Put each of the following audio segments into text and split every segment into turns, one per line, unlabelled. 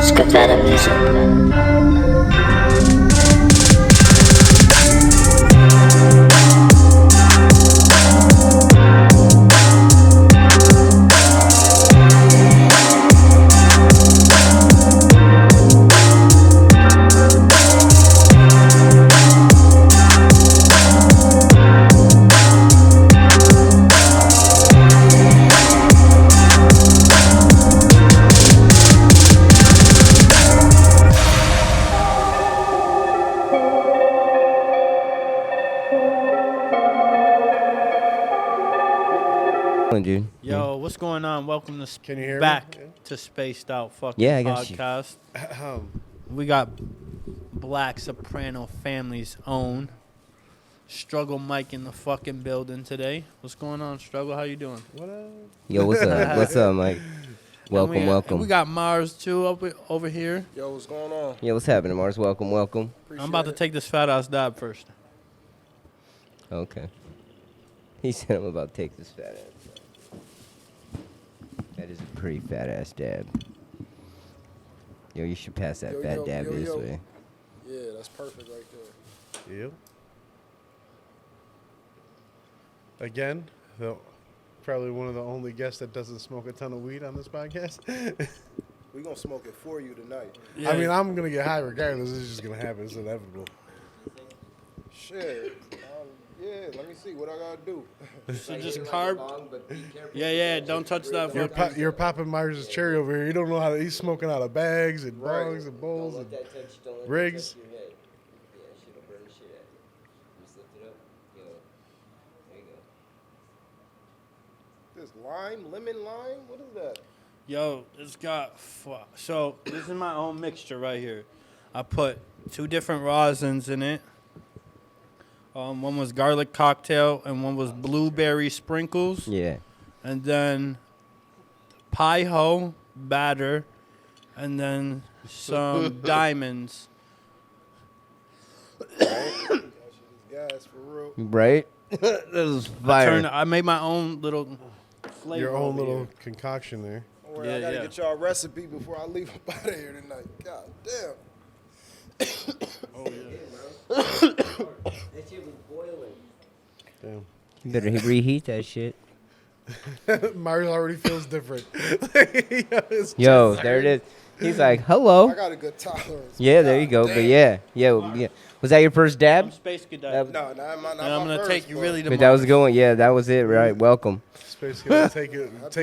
Scatter music.
Dude.
Yo, what's going on? Welcome to
Can you hear
back
me?
to Spaced Out fucking
Yeah, I got you.
podcast. We got Black Soprano Family's own Struggle Mike in the fucking building today. What's going on, Struggle? How you doing?
What up?
Yo, what's up? What's up, Mike? Welcome,
And
welcome.
we got Mars too over here.
Yo, what's going on?
Yeah, what's happening, Mars? Welcome, welcome.
Appreciate
I'm about to
it.
take this fat ass dab first.
Okay. He said I'm about to take this fat ass. That is a pretty fat ass dab. Yo, you should pass that
Yo,
fat
yo,
dab
yo,
this
yo.
way.
Yeah, that's perfect right there.
You? Again, probably one of the only guests that doesn't smoke a ton of weed on this podcast.
We gonna smoke it for you tonight.
I mean, I'm going to get high regardless. It's just going to happen. It's inevitable.
Shit. Yeah, let me see what I gotta do.
So just carb. Yeah, don't touch that. fucking-
You're popping Myers' cherry over here. You don't know how to. He's smoking out of bags and bongs and bowls and rigs.
This lime, lemon lime, what is that?
Yo, it's got so this is my own mixture right here. I put 2 different rosins in it. One was garlic cocktail and one was blueberry sprinkles.
Yeah.
And then pie hoe batter and then some diamonds.
Gas for real.
Right? That was fire.
I made my own little flavor.
Your own
over
little
here.
concoction there.
Don't worry,
Yeah,
I gotta
yeah.
get y'all a recipe before I leave up out of here tonight. God damn.
Oh yeah.
That shit was boiling.
Damn.
You better reheat that shit.
Myers already feels different.
Yo, there it is. He's like, hello.
I got a good tolerance.
Yeah, there you go. But yeah. Was that your first
I'm
dab?
Space Cadet.
No, not my
And I'm gonna
first,
take you
but
really to
But that was going. Yeah, that was it. Right. Welcome.
Space gonna take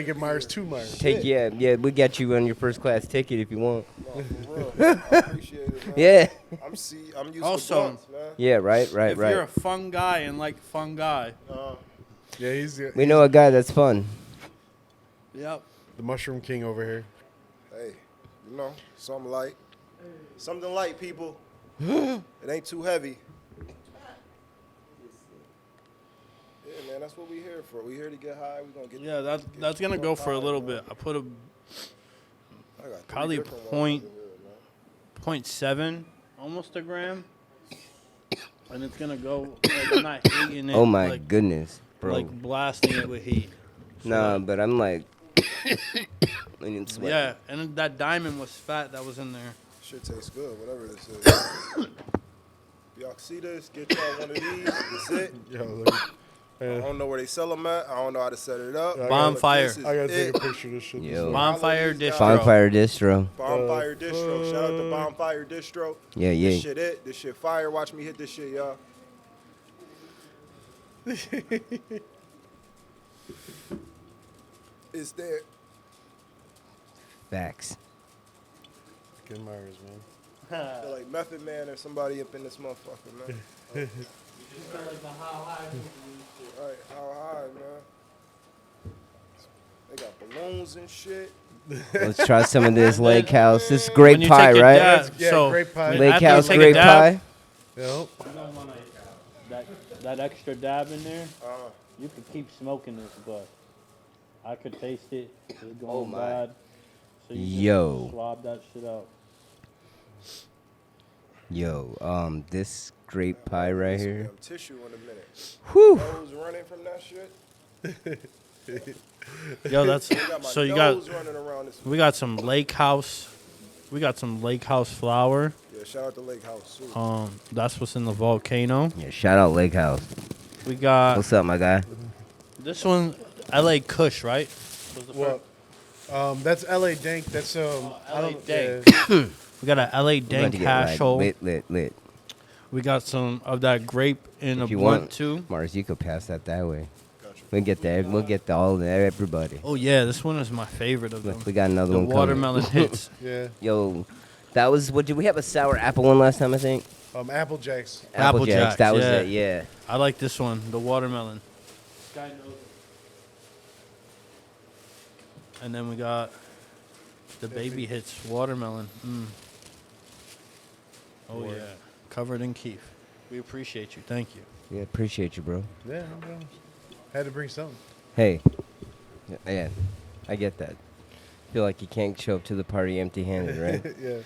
it Myers to Myers.
Yeah. We got you on your first class ticket if you want.
No, for real. I appreciate it, man.
Yeah.
I'm used
Also-
to blunts, man.
Yeah. Right.
If you're a
Right.
fun guy and like fun guy,
Yeah, he's
We know a guy that's fun.
yep.
the Mushroom King over here.
Hey, you know, something light. Something light, people. It ain't too heavy. Yeah, man, that's what we here for. We here to get high. We gonna get.
Yeah, that's gonna go for a little bit. I put a
I got 3
probably
different ones
point-
over here, man.
0.7, almost a gram, and it's gonna go. Like, I'm not heating it.
Oh my
like,
goodness, bro.
Like blasting it with heat. So,
Nah, but I'm like, I need sweat.
yeah, and that diamond was fat that was in there.
Shit tastes good, whatever this is. Y'all see this? Get y'all one of these. That's it.
Yo, look.
I don't know where they sell them at. I don't know how to set it up.
I
Bonfire.
This is
I gotta take
it.
a picture of this shit.
Yo.
Bonfire distro.
Bonfire distro.
Bonfire Distro. Shout out to Bonfire Distro.
Yeah,
This
yeah.
shit it. This shit fire. Watch me hit this shit, y'all. It's there.
Facts.
Good Myers, man.
I feel like Method Man or somebody up in this motherfucker, man. Alright, how high, man? They got balloons and shit.
Let's try some of this lake house. This is
When
grape
you
pie,
take a
right?
dab-
Yeah,
so
grape pie.
when-
Lake
after you
house
take a
grape
dab,
pie.
Yo.
You don't want that extra dab in there. You could keep smoking this, but I could taste it. It's going
Oh, my.
bad. So you
Yo.
can swab that shit out.
Yo, this grape pie right
Some
here.
damn tissue in a minute.
Whew.
Nose running from that shit.
Yo, that's
I got my
so you
nose
got.
running around this.
We got some lake house. We got some lake house flour.
Yeah, shout out to Lake House too.
That's what's in the volcano.
Yeah, shout out Lake House.
We got
What's up, my guy?
this one, LA Kush, right? Was the
What? That's LA Dank. That's I
LA
don't.
Dank.
Yeah.
We got a LA
We're about
Dank
to get,
hash
like,
hole.
lit.
We got some of that grape in a
If you
blunt
want,
too.
Mars, you could pass that way.
Gotcha.
We'll get there. We'll get all everybody.
Oh yeah, this one is my favorite of them.
Look, we got another
The
one coming.
watermelon hits.
Yeah.
Yo, that was what? Did we have a sour apple one last time? I think.
Apple Jacks.
Apple Jacks,
That was
yeah.
it. Yeah.
I like this one, the watermelon. Guy knows it. And then we got the baby hits watermelon. Oh
Word.
yeah, covered in keef. We appreciate you. Thank you.
Yeah. Appreciate you, bro.
Yeah. No problem. Had to bring something.
Hey. Yeah. I get that. Feel like you can't show up to the party empty-handed, right?
Yeah.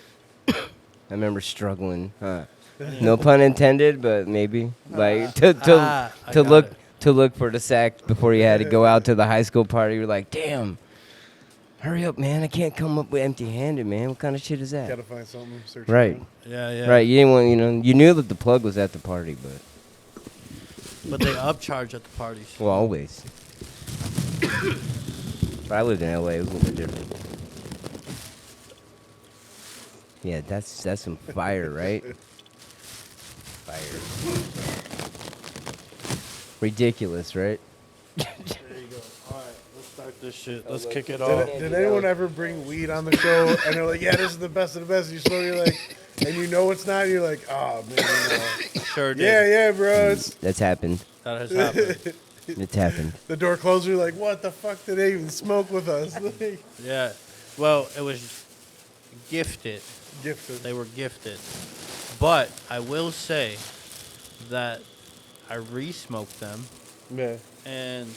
I remember struggling. No pun intended, but maybe like to
I got
look for the sack before you had to go out to the high school party. You're like, damn, hurry up, man! I can't come up with empty-handed, man. What kind of shit is that?
Gotta find something. Search
Right,
around.
Yeah.
right. You didn't want, you knew that the plug was at the party, but
But they upcharge at the parties.
well, always. But I lived in LA. It was a little bit different. Yeah, that's some fire, right? Fire. Ridiculous, right?
There you go. All right, let's start this shit. Let's kick it
Did,
off.
did anyone ever bring weed on the show and they're like, yeah, this is the best of the best? You smoke, you're like, and you know it's not. You're like, oh man,
Sure did.
yeah, bro. It's
That's happened.
That has happened.
It's happened.
the door closed. You're like, what the fuck did they even smoke with us? Like,
Yeah. Well, it was gifted.
gifted.
They were gifted. But I will say that I re-smoked them,
Yeah,
and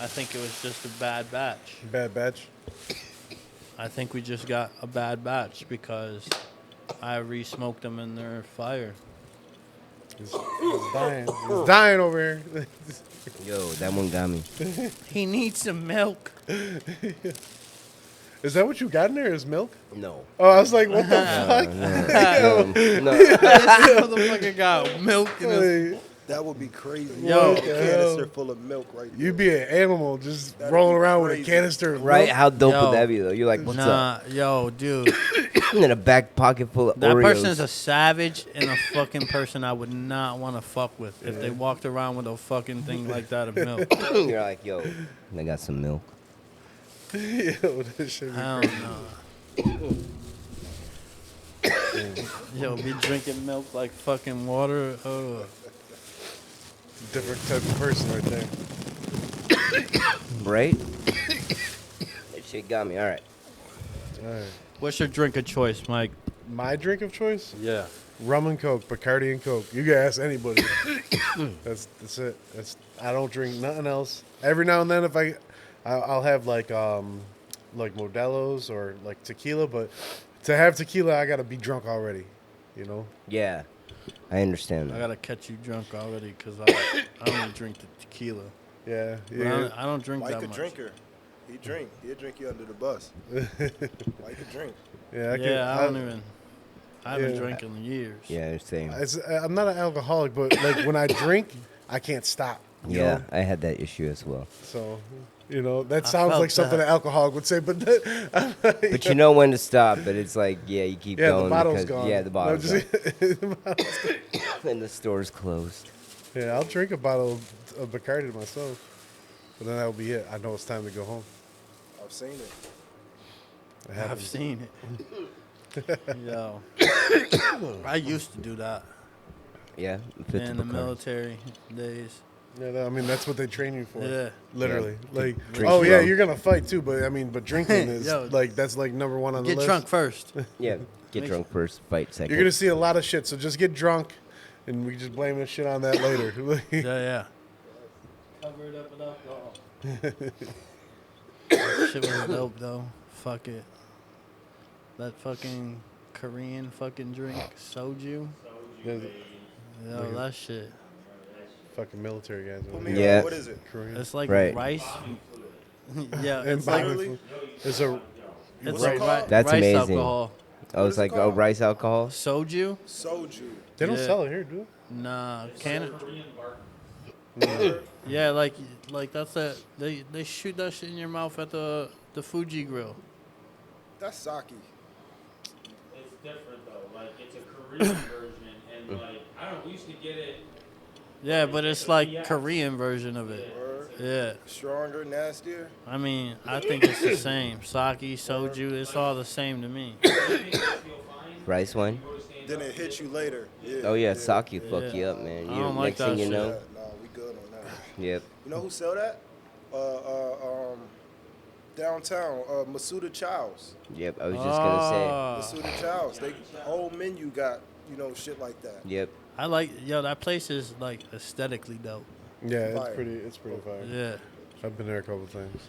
I think it was just a bad batch.
bad batch.
I think we just got a bad batch because I re-smoked them and they're fire.
He's dying. He's dying over here.
Yo, that one got me.
He needs some milk.
Is that what you got in there? Is milk?
No.
Oh, I was like, what the fuck?
No.
This motherfucker got milk in his...
Like,
That would be crazy.
Yo.
A canister full of milk right there.
you'd be an animal just
That'd
rolling
be
around with a
crazy.
canister of
Right?
milk.
How dope
Yo.
would that be, though? You're like, what's up?
Yo, dude.
In a back pocket full of
That
Oreos.
person is a savage and a fucking person I would not want to fuck with if they walked around with a fucking thing like that of milk.
You're like, yo, I got some milk.
Yo, that shit be
Hell
crazy.
no. Yo, be drinking milk like fucking water. Ugh.
Different type of person right there.
Right? That shit got me. All right.
All right.
What's your drink of choice, Mike?
My drink of choice?
Yeah.
Rum and Coke, Bacardi and Coke. You can ask anybody. that's it. I don't drink nothing else. Every now and then, if I'll have like Modelo's or like tequila, but to have tequila, I gotta be drunk already. You know?
Yeah. I understand
I
that.
gotta catch you drunk already because I only drink the tequila.
Yeah.
But
Yeah.
I don't drink
Mike
that
a
much.
drinker. He'll drink you under the bus. Mike a drink.
Yeah.
I haven't
Yeah.
drank in years.
Yeah, same.
I'm not an alcoholic, but like when I drink, I can't stop. You
Yeah,
know?
I had that issue as well.
So, that
I
sounds
felt
like something
that.
an alcoholic would say, but
But you know when to stop, but it's like, yeah, you keep
yeah,
going.
the bottle's
because,
gone.
Yeah, the bottle's
the bottle's gone.
gone. And the store's closed.
Yeah, I'll drink a bottle of Bacardi to myself, but then that'll be it. I know it's time to go home.
I've seen it.
It
I've
happens.
seen it. Yo. I used to do that
Yeah,
in the military days.
Yeah, I mean that's what they train you for.
Yeah.
Literally. Like,
Drink
oh yeah,
rum.
you're gonna fight too, but but drinking is
Yo.
like that's like number one on the
Get
list.
drunk first.
Yeah, get
Make
drunk first, fight second.
You're gonna see a lot of shit, so just get drunk, and we just blame this shit on that later.
Yeah. Cover it up with alcohol. That shit was dope though. Fuck it. That fucking Korean fucking drink, soju. Yo, that shit.
Fucking military guys.
Put me
Yeah.
on. What is it?
Korean.
It's like
Right.
rice Yeah,
And
it's like
Reverly?
it's a
it's
Right.
like
That's
rice
amazing.
alcohol.
Oh, it's
is it
like
called?
rice alcohol.
Soju?
Soju.
they don't
Yeah.
sell it here, do
Nah, can it?
Word?
Yeah, like that's a they shoot that shit in your mouth at the Fuji grill.
That's sake.
It's different though. Like it's a Korean version, and like I don't. We used to get it.
Yeah, but it's like Korean version of it.
Word?
Yeah,
Stronger, nastier.
I mean, I think it's the same. Sake, soju, it's all the same to me.
Rice wine.
Then it hits you later. Yeah.
Oh yeah, sake you fuck
Yeah.
you up, man.
I
You
don't like
next thing
that
you
shit.
know.
Yeah, no, we good on that.
Yep.
You know who sell that? Downtown, Masuda Chow's.
Yep. I was just gonna
Ah,
Masuda Chow's. They whole menu got, shit like that.
say. Yep.
I like that place is like aesthetically dope.
they? Yeah,
Fire.
it's pretty fire.
Yeah.
I've been there a couple times.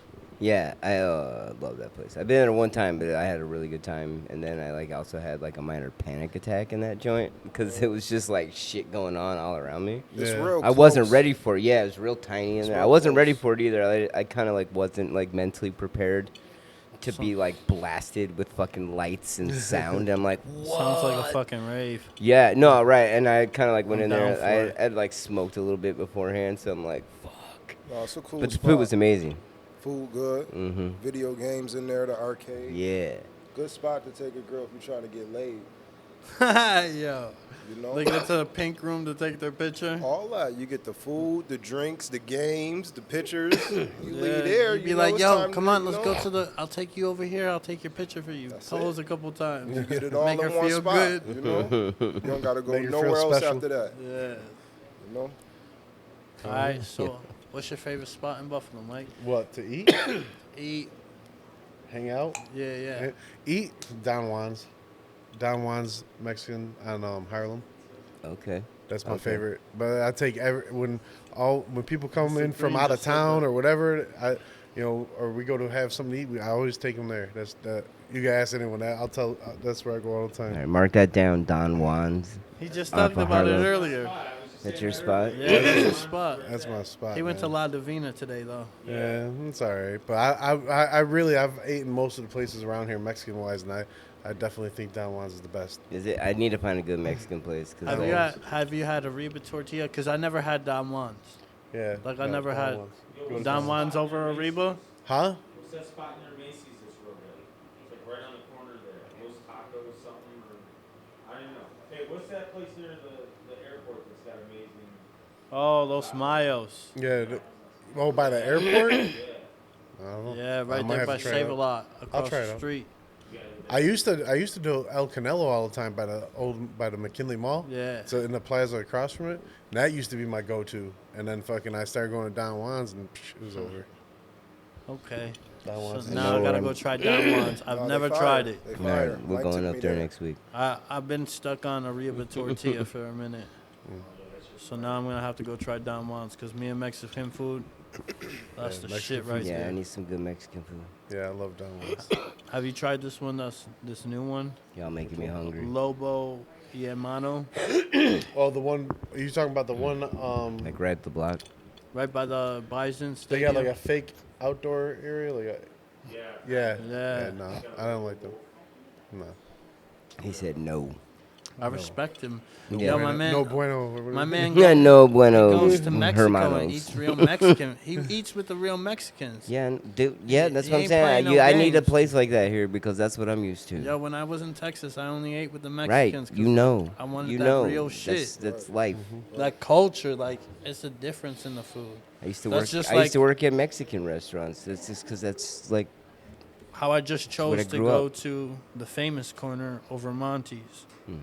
Yeah, I love that place. I've been there one time, but I had a really good time. And then I like also had like a minor panic attack in that joint because it was just like shit going on all around me.
It's
Yeah.
real.
I wasn't
close.
ready for it. Yeah, it was real tiny in
It's
there. I
real
wasn't ready
close.
for it either. I kind of like wasn't like mentally prepared to be like blasted with fucking lights and sound. I'm like, what?
Sounds like a fucking rave.
Yeah, no, right. And I kind of like went
I'm
in
down
there.
for it.
I'd like smoked a little bit beforehand, so I'm like, fuck.
No, it's a cool
But the
spot.
food was amazing.
Food good.
Mm-hmm.
Video games in there, the arcade.
Yeah.
Good spot to take a girl if you're trying to get laid.
Yo,
You know?
they get to the pink room to take their picture.
All that. You get the food, the drinks, the games, the pictures. You
Yeah,
leave there.
you'd be
you know
like,
it's
yo,
time
come
to,
on,
you
let's
know,
go to the. I'll take you over here. I'll take your picture for you.
That's
Pose
it.
a couple times.
You get it all
Make
in
her
one
feel
spot.
good.
You know? You don't got to go
Make her feel
nowhere else
special.
after that.
Yeah.
You know?
All right. So, what's your favorite spot in Buffalo, Mike?
What to eat?
Eat.
Hang out?
Yeah, yeah.
Eat Don Juan's. Don Juan's Mexican on Harlem.
Okay.
That's my
Okay.
favorite. But I take when people come in from
Green
out of
just said
town
that.
or whatever, or we go to have something to eat. I always take them there. That's that. You can ask anyone that. I'll tell. That's where I go all the time.
All right, mark that down, Don Juan's.
He just
Off
talked
of
about it
Harlem.
earlier.
That's your spot?
Yeah, that's his spot.
That's my spot.
He went to
man.
La Divina today, though.
Yeah, it's all right. But I've eaten most of the places around here Mexican wise, and I definitely think Don Juan's is the best.
Is it? I need to find a good Mexican place. Cause
Have you had a Reba tortilla? Because I never had Don Juan's.
Yeah.
Like, I
no,
never
Don
had
Juan's. Go to
Don Juan's over a Reba?
Huh?
What's that spot near Macy's that's real good? It's like right on the corner there. Los Tacos something or I don't know. Hey, what's that place near the airport that's got amazing?
Oh, Los Mayos.
Yeah. By the airport? I don't know.
Yeah,
I
right
might
there
have
by
to try it out.
Save-A-Lot across
try it
the
out.
street.
I used to do El Canelo all the time by the McKinley Mall.
Yeah.
So in the plaza across from it, and that used to be my go-to. And then I started going to Don Juan's and it was over.
Okay.
Don Juan's.
So now I gotta go try Don Juan's. I've
No, they
never
fire.
tried it.
They
All
fire.
right, we're
Mike
going
took
up
me
there next week.
I've been stuck on a Reba tortilla for a minute. So now I'm gonna have to go try Don Juan's because me and Mexican food, that's
Yeah,
the
Mexican
shit right
Yeah, I
there.
need some good Mexican food.
Yeah, I love Don Juan's.
Have you tried this one? This new one,
Y'all making me hungry.
Lobo y Hermano,
Oh, the one you talking about? The one
Like right up the block.
right by the Bison
they
Stadium.
got like a fake outdoor area. Yeah.
Yeah.
No, I don't like them. No.
He said no.
I respect him.
Yeah.
Yo, my man,
No bueno.
my man
Yeah, no
he
bueno.
goes to Mexico and
hermanos.
eats real Mexican. He eats with the real Mexicans.
Yeah, dude. Yeah, that's
He
what I'm
ain't
saying.
playing no
I need a
games.
place like that here because that's what I'm used to.
Yo, when I was in Texas, I only ate with the
Right,
Mexicans. 'cause
you know.
I wanted
you
that
know.
real shit.
That's life.
That culture, like, it's a difference in the food.
I used to
That's
work.
just
I used to
like-
work at Mexican restaurants. That's just because that's like
How I just
what I
chose to
grew
go
up.
to the famous corner over Monty's.
Mm-hmm.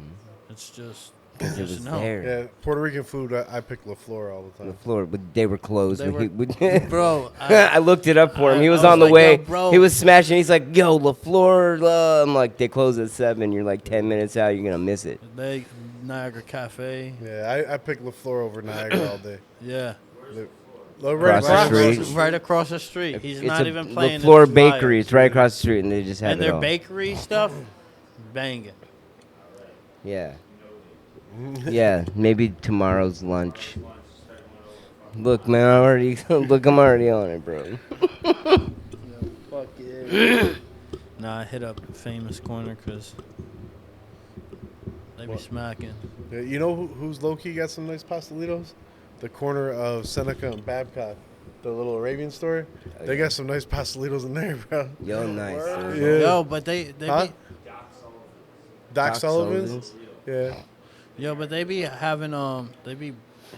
It's just
because it
just
was
no.
there.
Yeah, Puerto Rican food. I pick La Flor all the
The
time.
floor, but they were closed.
They
when
were-
he would-
Bro,
I looked it up for him. He
I
was
was
on the
like,
way.
yo, bro.
He was smashing. He's like, "Yo, LaFleur." I'm like, "They close at 7. You're like 10 minutes out. You're gonna miss it."
they Niagara Cafe.
Yeah, I pick La Flor over Niagara all day.
Yeah.
Across the street.
Right across the street. He's
It's
not
a
even playing.
LaFleur
in Flyers.
Bakery. It's right across the street, and they just have
And
it
their
all.
bakery stuff, banging.
Yeah. Yeah, maybe tomorrow's lunch. Look, man, I'm already on it, bro.
Nah, I hit up Famous Corner because they be
What?
smacking.
Yeah, you know who's low key got some nice pastelitos? The corner of Seneca and Babcock, the little Arabian store.
Oh,
They
yeah.
got some nice pastelitos in there, bro.
Yo, nice.
Word.
Yeah.
Yo, but they
Huh?
be
Doc
Doc
Sullivan's.
Sullivan's.
Yeah.
but they be having they be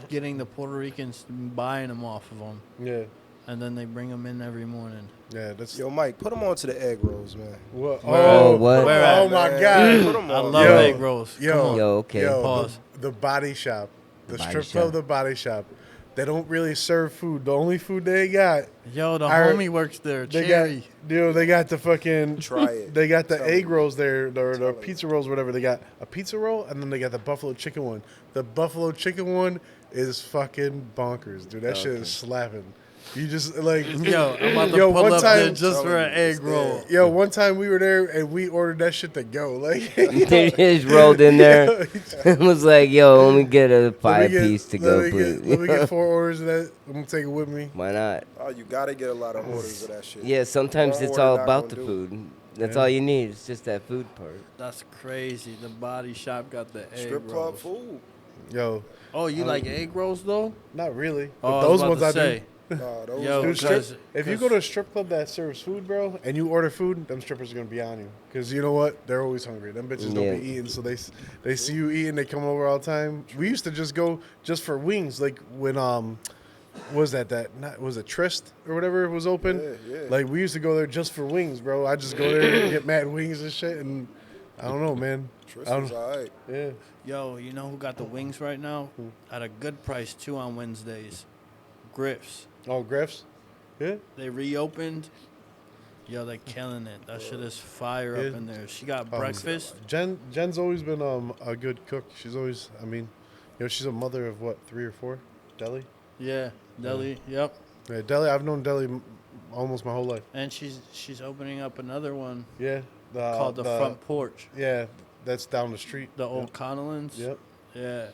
getting the Puerto Ricans buying them off of them,
Yeah.
and then they bring them in every morning.
Yeah. That's
Yo, Mike, put them onto the egg rolls, man.
what.
Oh, what?
Where at?
Oh my
Man,
God.
Put 'em
I
on,
love
Yo.
man.
egg rolls. Come
Yo.
on.
Yo, okay.
Yo,
Pause.
the body shop, the
Body
strip
shop.
club, the body shop. They don't really serve food. The only food they got,
Yo, the
Our-
homie works there.
they
Cherry.
they got the fucking.
Try it.
They got the
Tell
egg
me.
rolls there, the
Tell me.
pizza rolls, whatever. They got a pizza roll, and then they got the buffalo chicken one. The buffalo chicken one is fucking bonkers, dude. That shit is slapping. You just like
Yo, I'm about to
Yo,
pull
one
up
time-
there just for an
Telling you,
egg
it's
roll.
there.
Yo, one time we were there and we ordered that shit to go. Like,
They just rolled in there. It was like, yo, let me get a
let me
5
get-
piece to
let
go,
me
please.
Get, let me get 4 orders of that. I'm gonna take it with me.
Why not?
Oh, you gotta get a lot of orders of that shit.
Yeah, sometimes
One
it's
order
all
not
about the
gonna do it.
food. That's
Yeah.
all you need. It's just that food part.
That's crazy. The body shop got the egg
Strip club
rolls.
food.
Yo,
Oh, you like egg rolls though?
not really.
Oh,
But
I
those
was about
ones
to
I
say.
do.
Nah, those
Yo,
Dude,
those-
strip, if you go to a strip club that serves food, bro, and you order food, them strippers are gonna be on you. Cause you know what? They're always hungry. Them bitches
Yeah.
don't be eating, so they see you eating, they come over all the time. We used to just go just for wings, like when was that not was it Trist or whatever was open?
Yeah, yeah.
Like we used to go there just for wings, bro. I just go there and get mad wings and shit, and I don't know, man. I
Tristan's
don't,
alright.
yeah.
Yo, you know who got the wings right now? At a good price too on Wednesdays. Griff's.
Oh, Griff's. Yeah.
They reopened. Yo, they killing it. That shit is fire up
Yeah.
in there. She got breakfast.
Jen's always been a good cook. She's always, I mean, you know, she's a mother of what, 3 or 4? Deli.
Yeah, deli. Yep.
Yeah, Deli. I've known Deli almost my whole life.
And she's opening up another one
Yeah.
called the Front Porch.
Yeah, that's down the street.
The old Connellans.
Yep.
Yeah.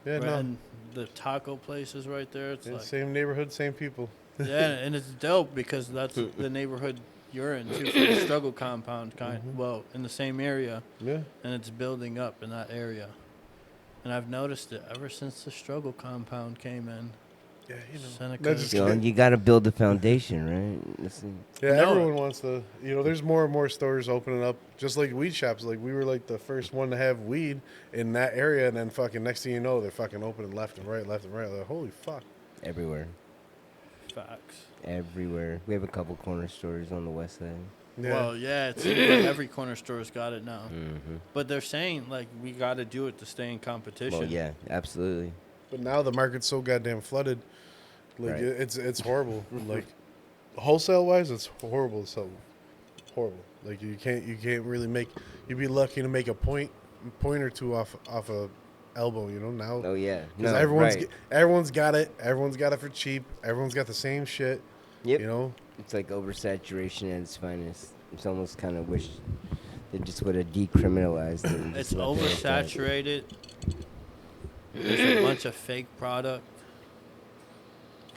Yeah,
Right,
no.
and the taco place is right there. It's
Yeah,
like
same neighborhood, same people.
yeah, and it's dope because that's the neighborhood you're in too, for the struggle compound well, in the same area,
Yeah.
and it's building up in that area. And I've noticed it ever since the struggle compound came in.
Yeah, you know.
Seneca.
That's just
You know, you got to build the foundation, right?
Yeah,
No.
everyone wants to. You know, there's more and more stores opening up, just like weed shops. Like we were like the first one to have weed in that area, and then fucking next thing you know, they're fucking opening left and right, left and right. Like, holy fuck.
Everywhere.
Facts.
Everywhere. We have a couple corner stores on the west side.
Yeah.
Well, yeah, it seems like every corner store's got it now.
Mm-hmm.
But they're saying like we got to do it to stay in competition.
Well, yeah, absolutely.
But now the market's so goddamn flooded. Like
Right.
it's horrible. Like wholesale wise, it's horrible. So horrible. Like you can't really make. You'd be lucky to make a point or two off a elbow. You know now.
Oh, yeah.
Because
No,
everyone's
right.
everyone's got it. Everyone's got it for cheap. Everyone's got the same shit.
Yep.
You know.
It's like oversaturation at its finest. It's almost kind of wish they just would have decriminalized it. and
It's
just left it like that.
oversaturated. There's a bunch of fake product.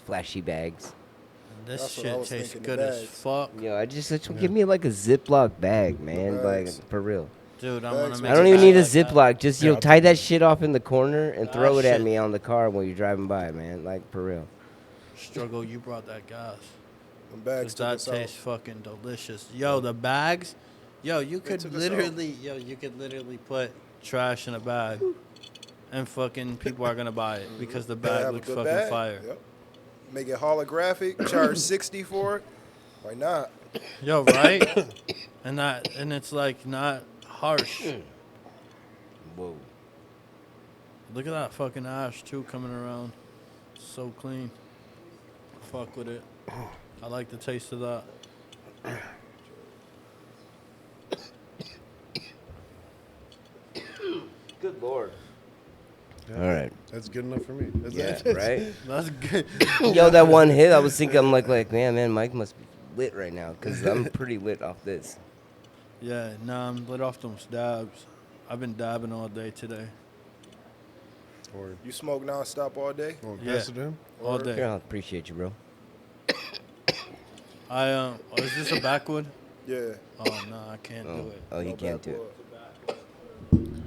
Flashy bags.
This
That's what I
shit
was
tastes
thinking, the
good as
bags.
fuck.
Yo, I just give me like a Ziploc bag, man.
Bags.
Like for real.
Dude, I'm
Bags
gonna
with
make
I don't
a
even
bag
need a
like that.
Ziploc. Just
Yeah, I'll
tie
take
that shit off in the corner and throw it at
shit.
me on the car while you're driving by, man. Like for real.
Struggle, you brought that gas.
Them bags
'Cause
took
that
us out.
tastes fucking delicious. Yo, the bags. Yo, you could
took us out.
literally put trash in a bag, and fucking people are gonna buy it because the
They
bag
have a
looks
good
fucking
bag.
fire.
Yep. Make it holographic. Charge 60 for it. Why not?
Yo, right? and it's like not harsh.
Whoa.
Look at that fucking ash too coming around. So clean. Fuck with it. I like the taste of that.
Good lord.
Yeah,
All right.
That's good enough for me. That's,
Yeah, right?
That's good.
Yo, that one hit, I was thinking, I'm like, man, Mike must be lit right now because I'm pretty lit off this.
Yeah, nah, I'm lit off them dabs. I've been dabbing all day today.
Or,
You smoke nonstop all day?
or
Yeah.
pass it in.
All
Yeah,
day.
I appreciate you, bro.
Is this a backwood?
Yeah.
Oh no, I can't do it.
Oh, he
No
can't do it.
backwood.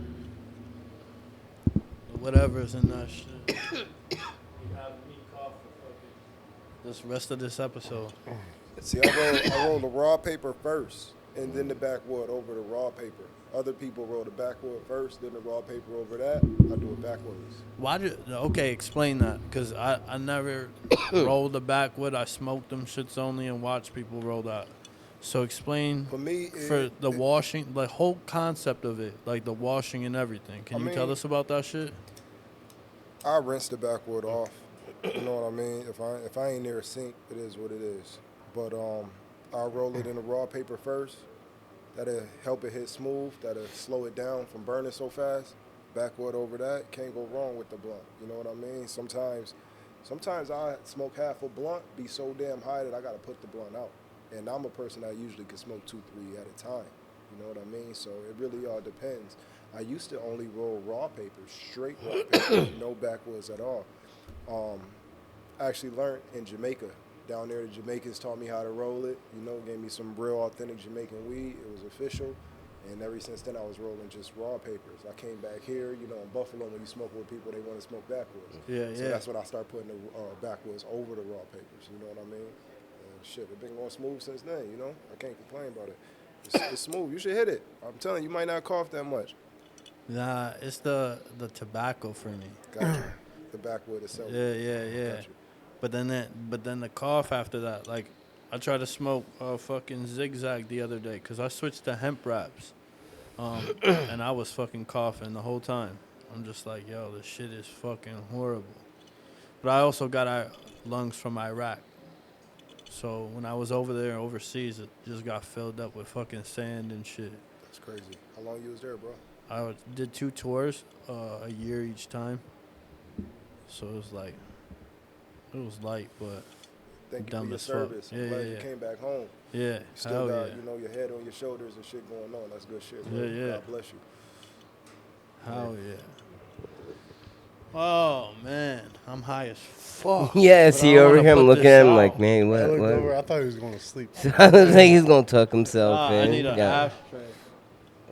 Whatever's in that shit. You have me cough for fucking this rest of this episode.
See, I roll the raw paper first, and then the backwood over the raw paper. Other people roll the backwood first, then the raw paper over that. I do it backwards.
Why do? Okay, explain that. Cause I never rolled the backwood. I smoked them shits only and watched people roll that. So explain
For me,
for the washing, the whole concept of it, like the washing and everything. Can you tell
mean,
us about that shit?
I rinse the backwood off. You know what I mean? If I ain't near a sink, it is what it is. But I roll it in the raw paper first. That'll help it hit smooth. That'll slow it down from burning so fast. Backwood over that, can't go wrong with the blunt. You know what I mean? Sometimes I smoke half a blunt, be so damn high that I gotta put the blunt out. And I'm a person that usually can smoke 2, 3 at a time. You know what I mean? So it really all depends. I used to only roll raw paper, straight raw paper, no backwoods at all. I actually learned in Jamaica. Down there, the Jamaicans taught me how to roll it. You know, gave me some real authentic Jamaican weed. It was official. And ever since then, I was rolling just raw papers. I came back here, you know, in Buffalo, when you smoke with people, they want to smoke backwoods. So that's when I started putting the backwoods over the raw papers. You know what I mean? And shit, it's been going smooth since then, you know? I can't complain about it. It's smooth. You should hit it. I'm telling you, you might not cough that much.
Nah, it's the tobacco for me.
Gotcha. The backwood itself.
Yeah.
Gotcha.
But then the cough after that, like, I tried to smoke fucking zigzag the other day because I switched to hemp wraps, and I was fucking coughing the whole time. I'm just like, yo, this shit is fucking horrible. But I also got lungs from Iraq, so when I was over there overseas, it just got filled up with fucking sand and shit.
That's crazy. How long you was there, bro?
I did 2 tours, a year each time, so it was like. It was light, but
Thank you
dumb
for your
as fuck.
service. I'm glad you
Yeah.
came back home.
Yeah,
You still
hell
got,
yeah.
you know, your head on your shoulders and shit going on. That's good shit, bro.
Yeah.
God bless you.
Hell yeah. Oh man, I'm high as fuck.
Yeah,
But
see
I don't
over
wanna
here, I'm
put
looking
this
at him
out.
like, man,
I looked
what?
over. I thought he was going to sleep.
I was like, he's gonna tuck himself
I
in.
need an
Yeah.
ashtray.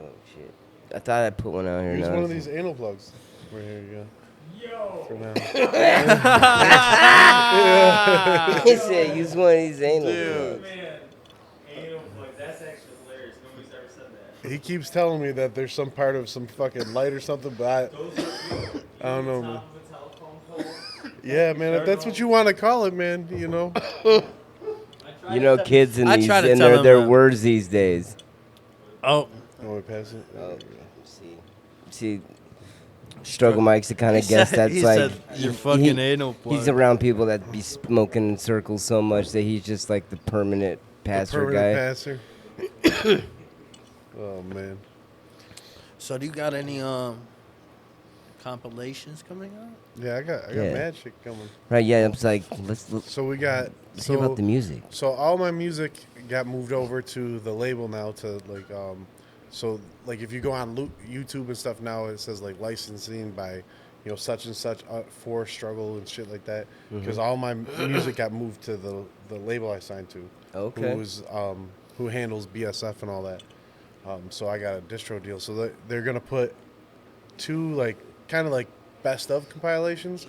Oh shit! I thought I'd put one out here.
Use
now.
one of these anal plugs. Right here you go.
Yo.
For now.
He said, use one of these anal plugs.
Man, anal plug. That's actually hilarious. Nobody's ever said that.
He keeps telling me that there's some part of some fucking light or something, but
Those are
I don't know, man.
top of a telephone pole.
Yeah, man, if that's what you want to call it, man, you know.
You know, kids in
I
these
try to
in
tell
their
him,
words these days.
Oh,
Oh, we pass it.
Oh, see, Struggle Mike's the kind of guest that's
he
like
said your fucking anal plug.
he's around people that be smoking in circles so much that he's just like the permanent passer
Permanent
guy.
passer. Oh man.
So do you got any compilations coming out?
Yeah, I got
Yeah.
mad shit coming.
Right? Yeah, I'm just like let's
So we got
see about the music.
So all my music got moved over to the label now to like so like if you go on YouTube and stuff now it says like licensing by you know such and such for Struggle and shit like that because all my music got moved to the label I signed to.
Okay.
Who handles BSF and all that. So I got a distro deal. So they're gonna put 2 like kind of like best of compilations.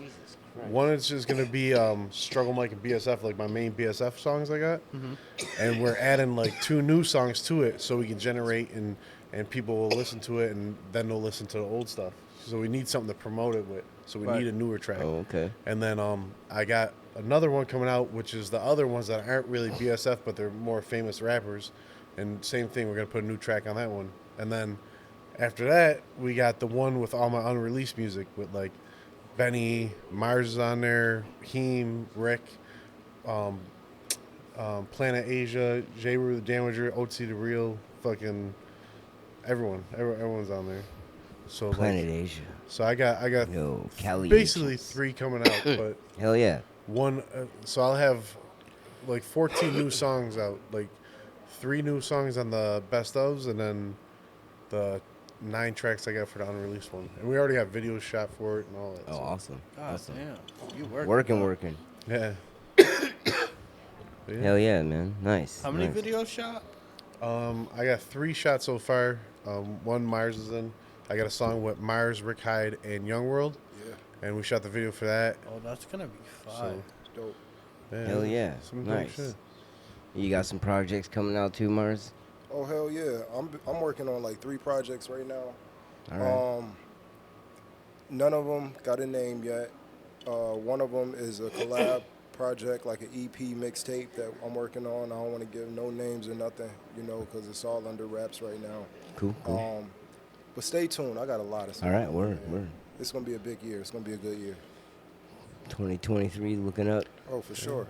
One is just gonna be Struggle Mike and BSF, like my main BSF songs I got, and we're adding like 2 new songs to it so we can generate and people will listen to it and then they'll listen to the old stuff. So we need something to promote it with. So we need a newer track.
Oh, okay.
And then I got another one coming out, which is the other ones that aren't really BSF, but they're more famous rappers. And same thing, we're gonna put a new track on that one. And then after that, we got the one with all my unreleased music with like Benny, Mars is on there, Heem, Rick, Planet Asia, J. Rue the Damager, OT the Real, fucking everyone's on there. So
Planet
like,
Asia.
so I got
Yo, Cali.
basically
Asians.
3 coming out, but
Hell yeah.
one. So I'll have like 14 new songs out, like 3 new songs on the best ofs, and then the 9 tracks I got for the unreleased one. And we already have videos shot for it and all that.
Oh,
so.
awesome.
God
Awesome.
damn, you
Working.
Yeah.
Hell yeah, man. Nice.
How many
nice.
videos shot?
I got 3 shots so far. One Mars is in. I got a song with Mars, Rick Hyde, and Young World,
Yeah,
and we shot the video for that.
Oh, that's gonna be fire.
So,
it's dope.
Hell yeah.
some dope
Nice.
shit.
You got some projects coming out too, Mars?
Oh hell yeah! I'm working on like 3 projects right now.
All right.
None of them got a name yet. One of them is a collab project, like an EP mixtape that I'm working on. I don't want to give no names or nothing, because it's all under wraps right now.
Cool.
But stay tuned. I got a lot of stuff.
All right, word.
It's gonna be a big year. It's gonna be a good year.
2023 looking up.
Oh, for sure.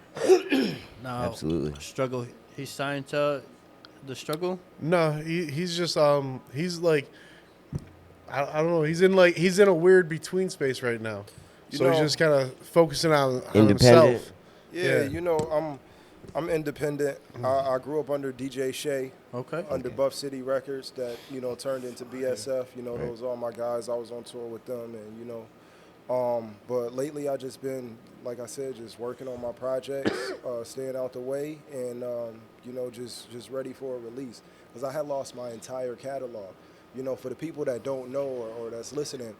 Now,
Absolutely.
Struggle. He signed to the Struggle.
No, he's just he's like I don't know. He's in a weird between space right now.
You
So
know-
he's just kind of focusing on
Independent.
himself.
Yeah,
Yeah.
I'm independent. I grew up under DJ Shay,
Okay.
under Buff City Records, that turned into BSF. Those are all my guys. I was on tour with them, and but lately I just been, like I said, just working on my projects, staying out the way, and just ready for a release, because I had lost my entire catalog. For the people that don't know or that's listening,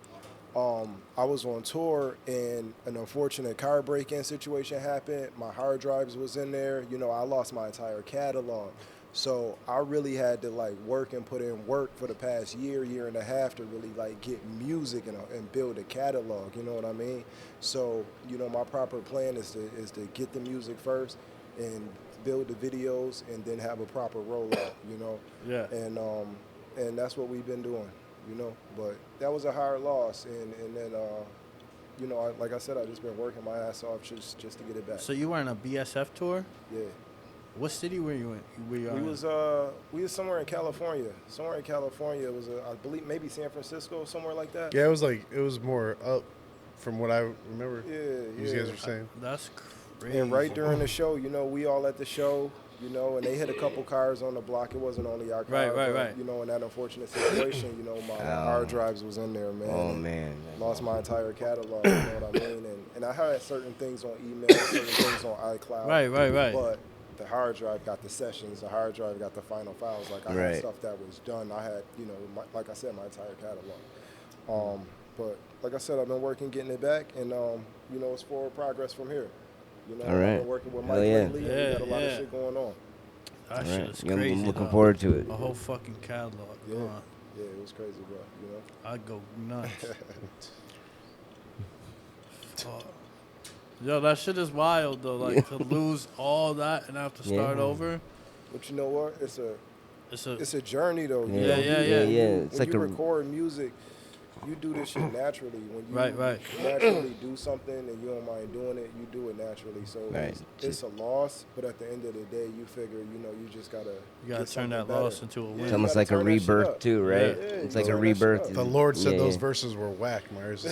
I was on tour and an unfortunate car break-in situation happened. My hard drives was in there. I lost my entire catalog. So I really had to work and put in work for the past year and a half to really get music and build a catalog. You know what I mean? So my proper plan is to get the music first and build the videos and then have a proper rollout.
Yeah.
And that's what we've been doing. But that was a hard loss, and then like I said, I just been working my ass off just to get it back.
So you were on a BSF tour.
Yeah.
What city were you in?
We was somewhere in California. It was I believe maybe San Francisco, somewhere like that.
Yeah, it was more up from what I remember.
Yeah,
You guys were saying.
That's crazy.
And right during the show, we all at the show, and they hit a couple cars on the block. It wasn't only our car.
Right.
But, in that unfortunate situation, my hard drives was in there, man.
Oh, man.
Lost my entire catalog, you know what I mean? And I had certain things on email, certain things on iCloud.
Right.
But the hard drive got the sessions, the hard drive got the final files. I
Right.
had stuff that was done. I had, like I said, my entire catalog. But like I said, I've been working getting it back, and it's forward progress from here.
All right.
I've been working with Mike
Hell yeah.
lately, and we got a lot of
Yeah.
shit going on.
That
All
shit
right.
is
Yeah,
crazy.
I'm looking
dog.
forward to it.
A whole fucking catalog.
Yeah.
Come on.
Yeah, it was crazy, bro.
I'd go nuts. Fuck. Yo, that shit is wild though. Like to lose all that and have to start
Yeah.
But
over.
you know what? It's
It's
a journey though. you
Yeah,
know?
yeah,
You-
yeah.
when you-
It's
when
like
you
a-
record music, you do this shit naturally. When you
Right.
naturally do something and you don't mind doing it, you do it naturally. So
Right.
it's a loss, but at the end of the day, you figure, you just gotta
You gotta
get
turn
something
that
better.
loss into a win.
It's
you
almost
gotta
like a
turn that shit
rebirth
up.
too, right?
Yeah.
It's
you
like a
turn that shit
rebirth.
up.
The Lord said
Yeah,
those
yeah.
verses were whack, Mars.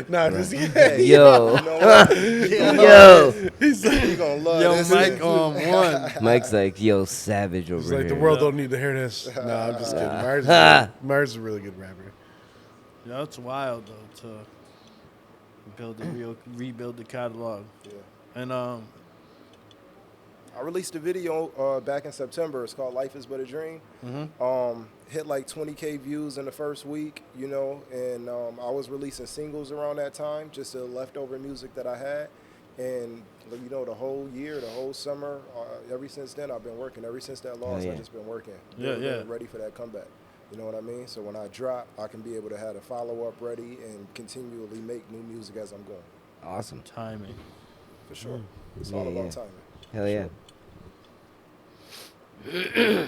Nah, just kidding.
Yo,
You know what?
yo.
You gonna love
Yo,
this.
Mike on one.
Mike's like, yo, savage over
It's like
here.
the world don't need to hear this. Nah, I'm just kidding. Mars is a really good rapper.
Yeah, it's wild though to rebuild the catalog.
Yeah.
And
I released a video back in September. It's called "Life Is But a Dream." Hit like 20K views in the first week, and I was releasing singles around that time, just the leftover music that I had. And the whole year, the whole summer, ever since then, I've been working. Ever since that loss,
yeah.
I've just been working.
Yeah, yeah.
Ready for that comeback. You know what I mean? So when I drop, I can be able to have a follow-up ready and continually make new music as I'm going.
Awesome.
timing.
For sure. It's
Yeah,
all about
yeah.
timing.
Hell yeah.
I got a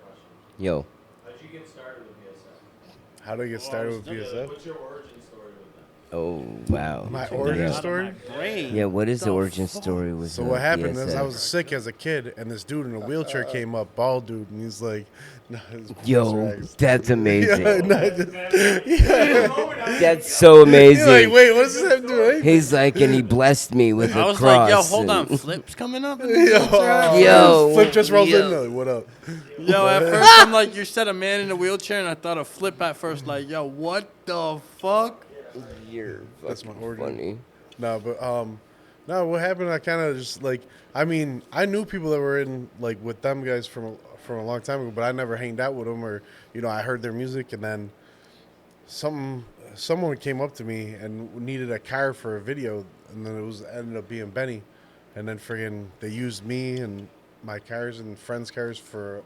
question.
Yo.
How'd you get started with BSF?
How do I get started with BSF?
What's your origin story with them?
Oh, wow.
My
Took that
origin
out of
story?
my brain.
Yeah, what is the
The
origin
fuck?
story with
So what happened is I
BSF?
was sick as a kid, and this dude in a wheelchair came up, bald dude, and he's like, "No, it's
Yo,
Professor X."
that's amazing.
Yeah,
That's so
He's
amazing.
like, wait, what does this have to do with anything?
He's like, and he blessed me with
I
a
was
cross.
like, yo, hold on,
and-
Flip's coming up.
Yo,
Flip just rolls
yo.
in. Like, what up?
Yo, at first I'm like, you said a man in a wheelchair, and I thought of Flip at first. Like, yo, what the fuck?
You're
That's my
fucking
origin.
funny.
No, but No, what happened? I kind of just like. I mean, I knew people that were in like with them guys from a long time ago, but I never hanged out with them or I heard their music, and then someone came up to me and needed a car for a video, and then ended up being Benny, and then friggin' they used me and my cars and friends' cars for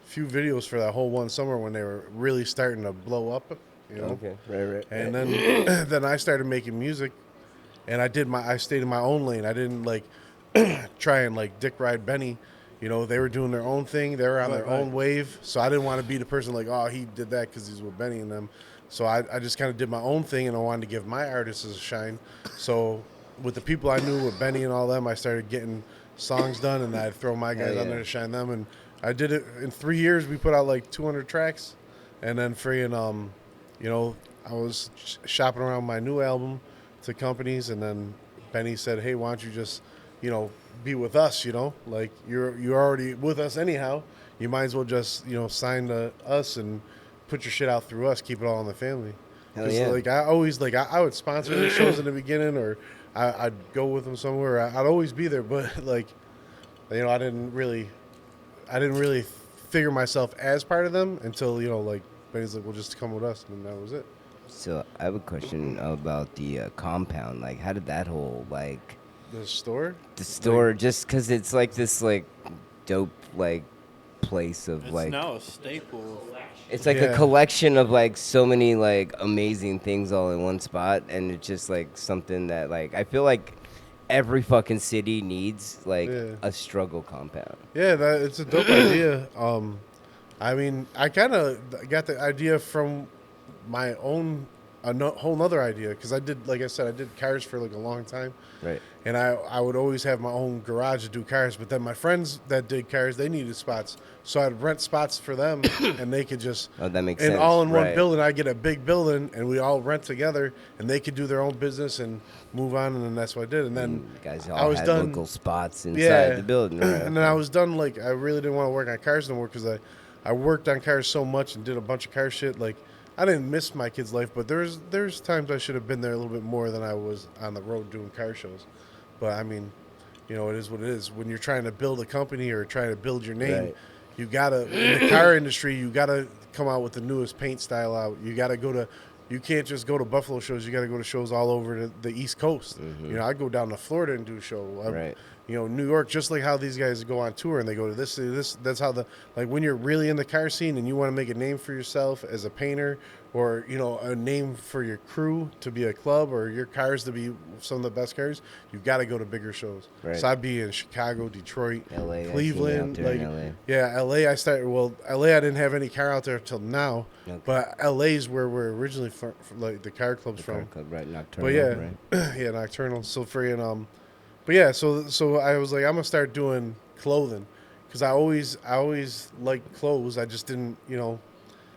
few videos for that whole one summer when they were really starting to blow up.
Okay, right.
And then then I started making music, and I stayed in my own lane. I didn't like try and like dick ride Benny. They were doing their own thing. They were on their own wave. So I didn't want to be the person like, oh, he did that because he's with Benny and them. So I just kind of did my own thing, and I wanted to give my artists a shine. So with the people I knew, with Benny and all them, I started getting songs done, and I'd throw my guys on there to shine them. And I did it in 3 years. We put out like 200 tracks, and then I was shopping around my new album to companies, and then Benny said, hey, why don't you just, be with us, like you're already with us anyhow. You might as well just, sign to us and put your shit out through us, keep it all in the family.
Hell yeah.
Like I always I would sponsor the shows in the beginning, or I'd go with them somewhere. I'd always be there, but like, I didn't really figure myself as part of them until like Benny's like, well, just come with us, and that was it.
So I have a question about the compound. Like, how did that whole
The store?
The store, just because it's like this like dope like place of
It's
like
now a staple.
it's like a collection of like so many like amazing things all in one spot, and it's just like something that like I feel like every fucking city needs like a struggle compound.
Yeah, it's a dope idea. I mean, I kind of got the idea from my own whole nother idea, because I did, like I said, I did cars for like a long time.
Right.
And I would always have my own garage to do cars, but then my friends that did cars, they needed spots. So I'd rent spots for them, and they could just...
Oh, that makes
and
sense.
all in one
Right.
building. I get a big building, and we all rent together, and they could do their own business and move on, and then that's what I did. And then
You guys
I
all
was
had
done,
local spots inside the building. Right?
and then I was done, like, I really didn't want to work on cars no more, because I worked on cars so much and did a bunch of car shit. Like, I didn't miss my kid's life, but there's times I should have been there a little bit more than I was on the road doing car shows. But, I mean, it is what it is. When you're trying to build a company or trying to build your name,
Right.
you got to, in the car industry, you got to come out with the newest paint style out. You got to you can't just go to Buffalo shows. You got to go to shows all over the East Coast.
Mm-hmm.
I go down to Florida and do a show.
Right.
New York, just like how these guys go on tour and they go to this city, that's how when you're really in the car scene and you want to make a name for yourself as a painter, or a name for your crew to be a club, or your cars to be some of the best cars, you've got to go to bigger shows.
Right.
So I'd be in Chicago, Detroit,
LA,
Cleveland,
I seen you out there in LA.
yeah, LA. LA I didn't have any car out there till now,
Okay.
but LA's where we're originally from, like the car club's
The
from.
car club, right? Nocturnal,
But yeah,
right?
yeah, Nocturnal. So freaking but yeah, so I was like, I'm gonna start doing clothing, because I always liked clothes. I just didn't,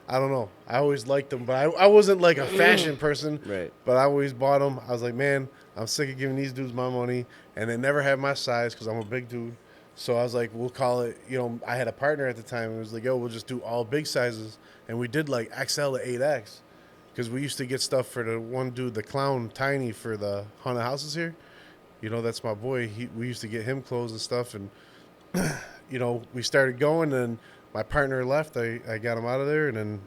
I don't know. I always liked them, but I wasn't like a fashion person.
Right.
But I always bought them. I was like, man, I'm sick of giving these dudes my money, and they never had my size because I'm a big dude. So I was like, we'll call it. I had a partner at the time, and it was like, yo, we'll just do all big sizes, and we did like XL to 8X, because we used to get stuff for the one dude, the clown Tiny, for the haunted houses here. That's my boy. We used to get him clothes and stuff, and we started going, and my partner left. I got him out of there, and then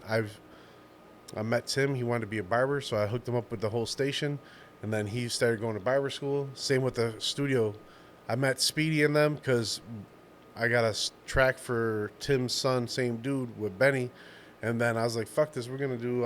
I met Tim. He wanted to be a barber, so I hooked him up with the whole station, and then he started going to barber school. Same with the studio. I met Speedy and them because I got a track for Tim's son, same dude, with Benny, and then I was like, fuck this, we're gonna do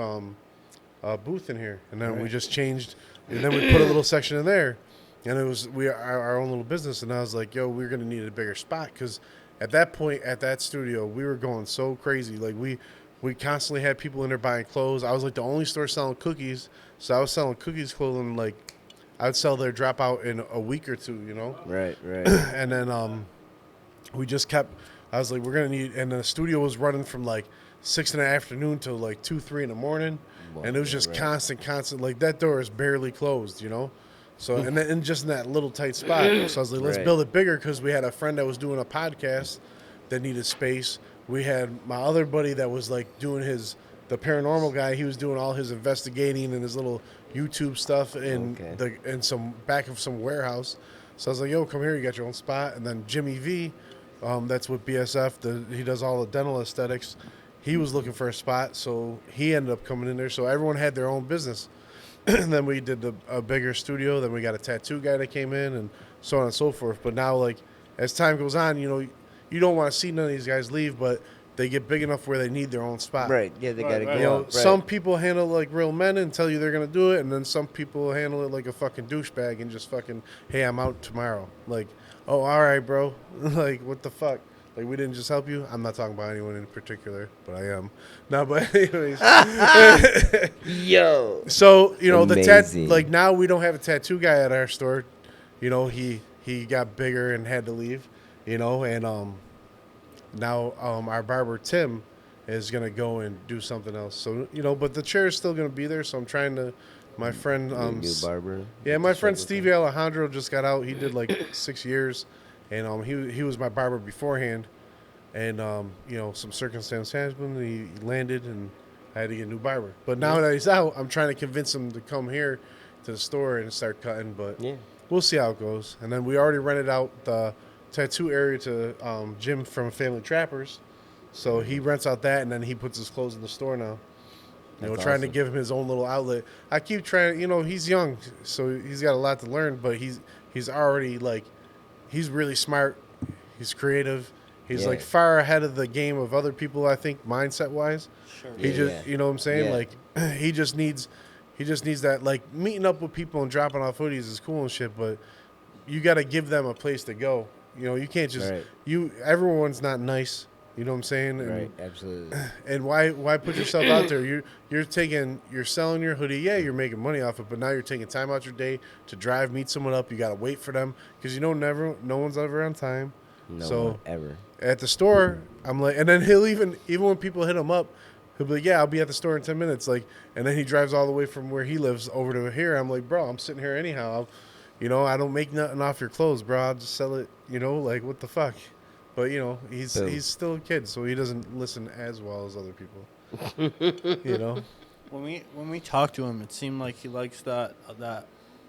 a booth in here, and then we just changed, and then we put a little section in there. And it was our own little business, and I was like, yo, we're going to need a bigger spot, because at that point, at that studio, we were going so crazy. Like, we constantly had people in there buying clothes. I was like the only store selling cookies, so I was selling cookies clothing. Like, I would sell their dropout in a week or two,
Right.
And then we just kept, I was like, we're going to need, and the studio was running from like 6 in the afternoon till like 2, 3 in the morning, and it was just constant. Like, that door is barely closed, So, and then just in that little tight spot. So I was like, let's build it bigger, because we had a friend that was doing a podcast that needed space. We had my other buddy that was like doing the paranormal guy. He was doing all his investigating and his little YouTube stuff in some back of some warehouse. So I was like, yo, come here, you got your own spot. And then Jimmy V, that's with BSF. He does all the dental aesthetics. He was looking for a spot, so he ended up coming in there. So everyone had their own business. And then we did a bigger studio. Then we got a tattoo guy that came in, and so on and so forth. But now, like, as time goes on, you know, you don't want to see none of these guys leave, but they get big enough where they need their own spot.
Right. Yeah, they gotta go.
You know,
Right.
some people handle it like real men and tell you they're gonna do it, and then some people handle it like a fucking douchebag and just fucking, hey, I'm out tomorrow. Like, oh, all right, bro. Like, what the fuck? Like, we didn't just help you. I'm not talking about anyone in particular, but I am. No, but anyways.
Yo.
So, you know,
Amazing.
like now we don't have a tattoo guy at our store. You know, he got bigger and had to leave. You know, and now our barber Tim is gonna go and do something else. So, you know, but the chair is still gonna be there. So I'm trying to. My friend,
New barber.
yeah, my friend Stevie Alejandro just got out. He did like 6 years, and he was my barber beforehand. And you know, some circumstance happened. He landed, and I had to get a new barber. But now that he's out, I'm trying to convince him to come here to the store and start cutting. But
Yeah.
we'll see how it goes. And then we already rented out the tattoo area to Jim from Family Trappers. So he rents out that, and then he puts his clothes in the store now. You know,
That's
trying to
awesome.
give him his own little outlet. I keep trying, you know, he's young, so he's got a lot to learn, but he's already, like, he's really smart. He's creative. He's,
Yeah.
like, far ahead of the game of other people, I think, mindset-wise.
Sure.
He
Yeah,
just,
yeah.
you know what I'm saying?
Yeah.
Like, he just needs that, like, meeting up with people and dropping off hoodies is cool and shit, but you got to give them a place to go. You know, you can't just,
Right.
everyone's not nice. You know what I'm saying? And,
Right. Absolutely.
and why put yourself out there? You're selling your hoodie. Yeah, you're making money off it, but now you're taking time out your day to drive, meet someone up. You got to wait for them because no one's ever on time.
No
So
one ever.
at the store, I'm like, and then he'll even when people hit him up, he'll be like, yeah, I'll be at the store in 10 minutes. Like, and then he drives all the way from where he lives over to here. I'm like, bro, I'm sitting here anyhow. You know, I don't make nothing off your clothes, bro. I'll just sell it. You know, like what the fuck. But you know, he's still a kid, so he doesn't listen as well as other people. You know,
When we talked to him, it seemed like he likes that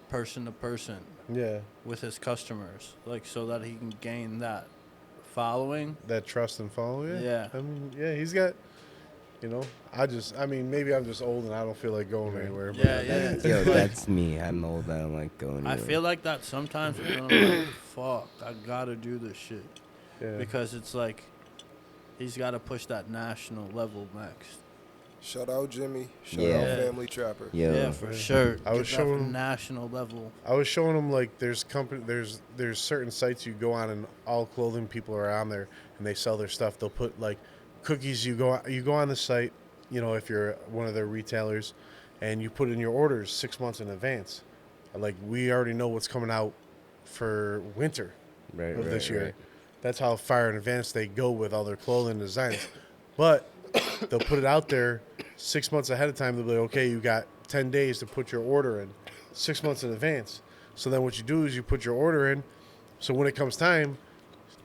person to person
yeah,
with his customers, like so that he can gain that following.
that trust and follow. Yeah,
Yeah.
I mean, yeah, he's got. You know, I mean, maybe I'm just old and I don't feel like going anywhere. But
Yeah.
Yo,
Like,
that's me. I'm old. I don't like going.
I
anywhere.
feel like that sometimes. But then I'm like, fuck, I gotta do this shit
yeah.
because it's like he's got to push that national level next.
Shout out Jimmy. Shout
Yeah.
out Family Trapper.
Yo.
Yeah, for sure.
I was
Get that
showing-
national level.
I was showing them like there's certain sites you go on and all clothing people are on there and they sell their stuff. They'll put like cookies. You go on the site, you know, if you're one of their retailers, and you put in your orders 6 months in advance. Like we already know what's coming out for winter
Right.
of this
right,
year.
right.
That's how far in advance they go with all their clothing designs. But they'll put it out there 6 months ahead of time. They'll be like, okay, you got 10 days to put your order in, 6 months in advance. So then what you do is you put your order in. So when it comes time,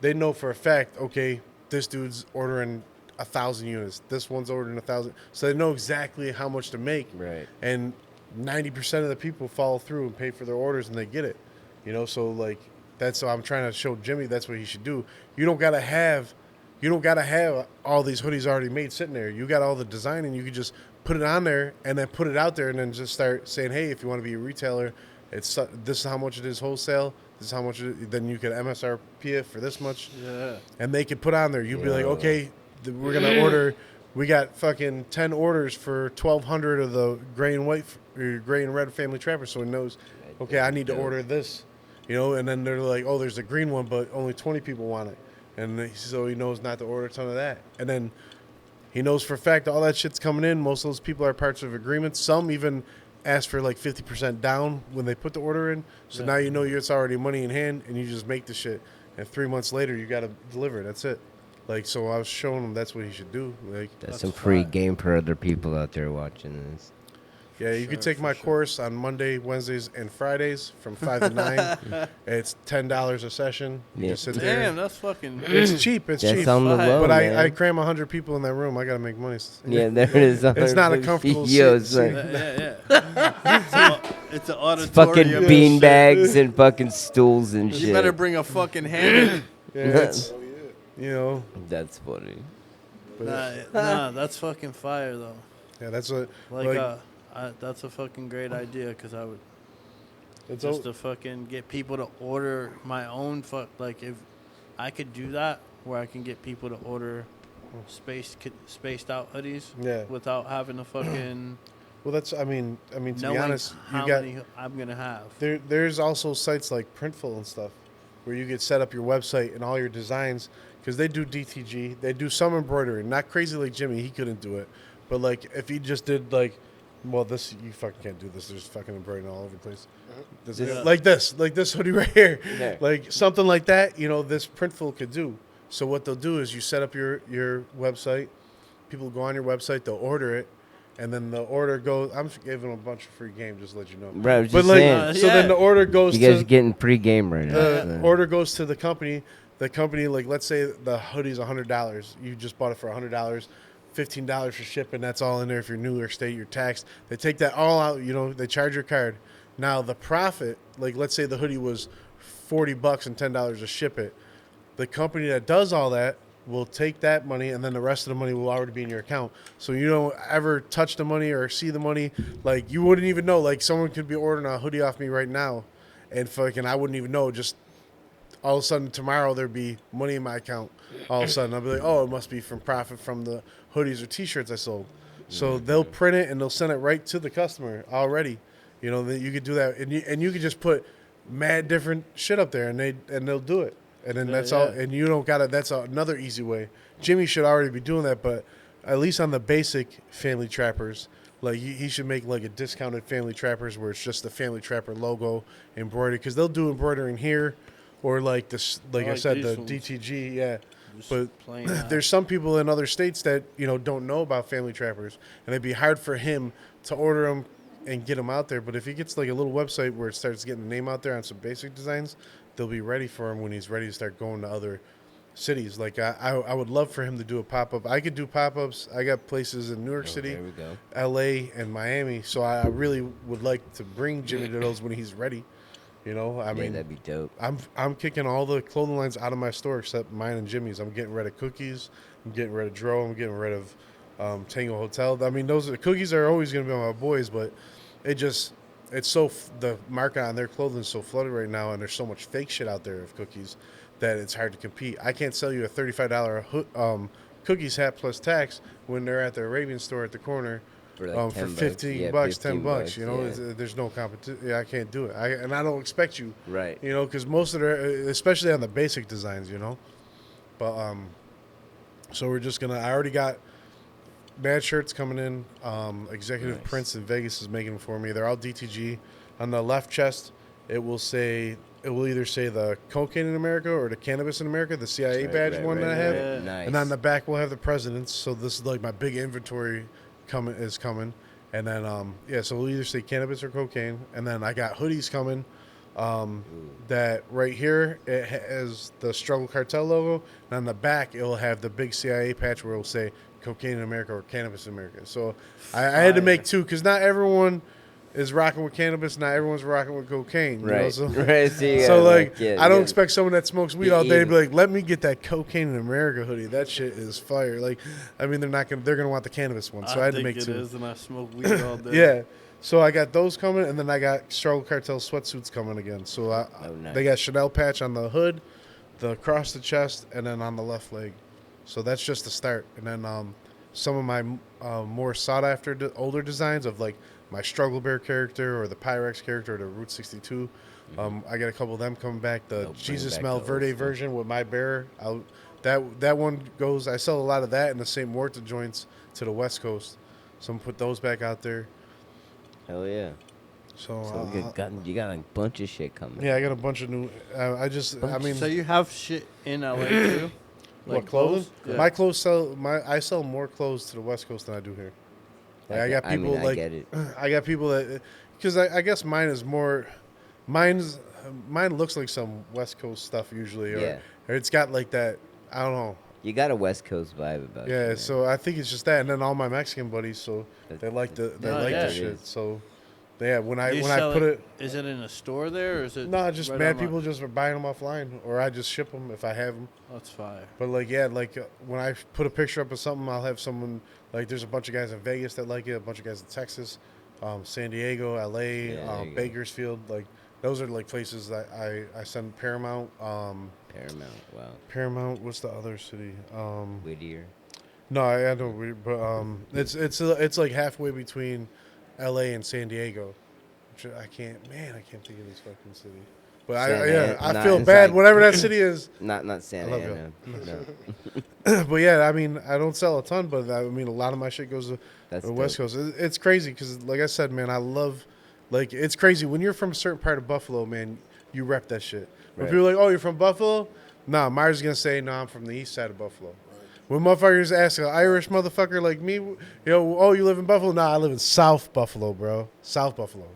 they know for a fact, okay, this dude's ordering 1,000 units. This one's ordering 1,000. So they know exactly how much to make.
Right.
And 90% of the people follow through and pay for their orders and they get it. You know, so like that's what I'm trying to show Jimmy that's what he should do. You don't gotta have all these hoodies already made sitting there. You got all the design and you can just put it on there and then put it out there and then just start saying, hey, if you want to be a retailer, this is how much it is wholesale. This is how much then you can MSRP it for this much.
Yeah.
And they could put on there. You'll be like,
Yeah.
okay, we're gonna order. We got fucking 10 orders for 1,200 of the gray and red Family Trapper, so he knows, okay, I need to order this, you know. And then they're like, oh, there's a green one, but only 20 people want it, and so he knows not to order a ton of that. And then he knows for a fact all that shit's coming in. Most of those people are parts of agreements. Some even ask for like 50% down when they put the order in. So now you know it's already money in hand, and you just make the shit. And 3 months later, you got to deliver. That's it. Like, so I was showing him that's what he should do. Like,
That's some free game for other people out there watching this.
Yeah, you can take my course on Monday, Wednesdays, and Fridays from 5 to 9. It's $10 a session. You just sit there.
Damn, that's fucking.
It's cheap. It's
That's
cheap.
on the low,
But
man.
I cram 100 people in that room. I got to make money.
Yeah, there it is.
It's not a comfortable
Yo,
seat.
it's like
It's an auditorium.
fucking
and
bean
shit.
bags and fucking stools and shit.
You better bring a fucking hammock.
Yeah, it's, you know.
That's funny.
Nah, that's fucking fire though.
Yeah, that's what.
That's a fucking great idea because I would
It's
just to fucking get people to order my own like if I could do that where I can get people to order spaced out hoodies without having to fucking
well, that's. I mean, to be
knowing
honest,
how
you got.
many I'm gonna have.
There's also sites like Printful and stuff where you get set up your website and all your designs because they do DTG. They do some embroidery. Not crazy like Jimmy. He couldn't do it. But like if he just did like, well, this you fucking can't do this. There's fucking embroidery all over the place. Like this hoodie right here, like something like that. You know, this Printful could do. So what they'll do is you set up your website. People go on your website. They'll order it. And then the order goes. I'm giving them a bunch of free game, just to let you know.
Bro, I was
but
just
like,
saying.
so then the order goes.
You guys
to
are getting pre-game right now.
the order goes to the company. The company, like, let's say the hoodie's $100. You just bought it for $100, $15 for shipping. That's all in there. If you're New York State, you're taxed. They take that all out. You know, they charge your card. Now the profit, like, let's say the hoodie was $40 and $10 to ship it. The company that does all that will take that money, and then the rest of the money will already be in your account. So you don't ever touch the money or see the money. Like, you wouldn't even know. Like, someone could be ordering a hoodie off me right now, and fucking I wouldn't even know. Just all of a sudden tomorrow there'd be money in my account. All of a sudden I'll be like, oh, it must be from profit from the hoodies or T-shirts I sold. So they'll print it and they'll send it right to the customer already. You know, that you could do that, and you could just put mad different shit up there, and they'll do it. And then that's all, and you don't gotta. That's another easy way. Jimmy should already be doing that, but at least on the basic Family Trappers, like he should make like a discounted Family Trappers where it's just the Family Trapper logo embroidered, because they'll do embroidering here, or like this, like I said, the DTG,
Just
But there's some people in other states that don't know about Family Trappers, and it'd be hard for him to order them and get them out there. But if he gets like a little website where it starts getting the name out there on some basic designs, they'll be ready for him when he's ready to start going to other cities. Like I would love for him to do a pop-up. I could do pop-ups. I got places in New York City, LA, and Miami. So I really would like to bring Jimmy to those when he's ready. I mean,
that'd be dope.
I'm kicking all the clothing lines out of my store except mine and Jimmy's. I'm getting rid of Cookies. I'm getting rid of Dro. I'm getting rid of Tango Hotel. I mean, those Cookies are always going to be on my boys, but the market on their clothing is so flooded right now, and there's so much fake shit out there of Cookies that it's hard to compete. I can't sell you a $35 Cookies hat plus tax when they're at the Arabian store at the corner for $15, $10. There's no competition. Yeah, I can't do it. And I don't expect you.
Right.
Because most of their, especially on the basic designs, But so we're just gonna. I already got Mad shirts coming in. Executive Prince in Vegas is making them for me. They're all DTG. On the left chest, it will either say the cocaine in America or the cannabis in America, the CIA badge that I have.
Yeah. Nice.
And on the back, we'll have the presidents. So this is like my big inventory coming. And then, so we'll either say cannabis or cocaine. And then I got hoodies coming. That right here, it has the Struggle Cartel logo. And on the back, it will have the big CIA patch where it will say cocaine in America or cannabis in America. So I had to make two because not everyone is rocking with cannabis. Not everyone's rocking with cocaine.
Right.
So,
right.
So I don't expect someone that smokes weed all day to be like, let me get that cocaine in America hoodie. That shit is fire. Like, I mean, they're gonna want the cannabis one. So I had to make two.
It is, and I smoke weed all day.
Yeah. So I got those coming, and then I got Struggle Cartel sweatsuits coming again. So they got Chanel patch on the hood, across the chest, and then on the left leg. So that's just the start. And then some of my more sought-after older designs of like my Struggle Bear character or the Pyrex character or the Route 62. I got a couple of them coming back. The Jesus Malverde version with my bear. That one goes. I sell a lot of that in the St. Morta joints to the West Coast. So I'm gonna put those back out there.
Hell yeah.
So
you got a bunch of shit coming.
Yeah, I got a bunch of new.
So you have shit in LA too?
Like what clothes?
Yeah.
My clothes I sell more clothes to the West Coast than I do here. Like I got people
I
like
get it.
I got people that because I guess mine is more mine looks like some West Coast stuff usually, or it's got like that. I don't know.
You got a West Coast vibe about
Yeah,
you.
so I think it's just that, and then all my Mexican buddies, so they like the
yeah.
shit. So yeah, when I
You
when I
sell
put it,
is it in a store there or is it?
no, just
right
mad
online?
people just are buying them offline, or I just ship them if I have them.
That's fire.
But like yeah, like when I put a picture up of something, I'll have someone like there's a bunch of guys in Vegas that like it, a bunch of guys in Texas, San Diego, LA,
there you go.
Bakersfield, like those are like places that I send Paramount.
Paramount, wow.
Paramount. What's the other city?
Whittier.
No, I don't. But it's like halfway between L.A. and San Diego. Which I can't think of this fucking city. But I feel bad. Whatever that city is.
Not Santa
love
Ana. No.
But yeah, I mean, I don't sell a ton, but I mean, a lot of my shit goes to the West Coast. It's crazy because, like I said, man, I love. Like it's crazy when you're from a certain part of Buffalo, man. You rep that shit. When people are like, "Oh, you're from Buffalo?" Nah, Myers gonna say, "No, I'm from the east side of Buffalo." When motherfuckers ask an Irish motherfucker like me, "Oh, you live in Buffalo?" Nah, I live in South Buffalo, bro. South Buffalo.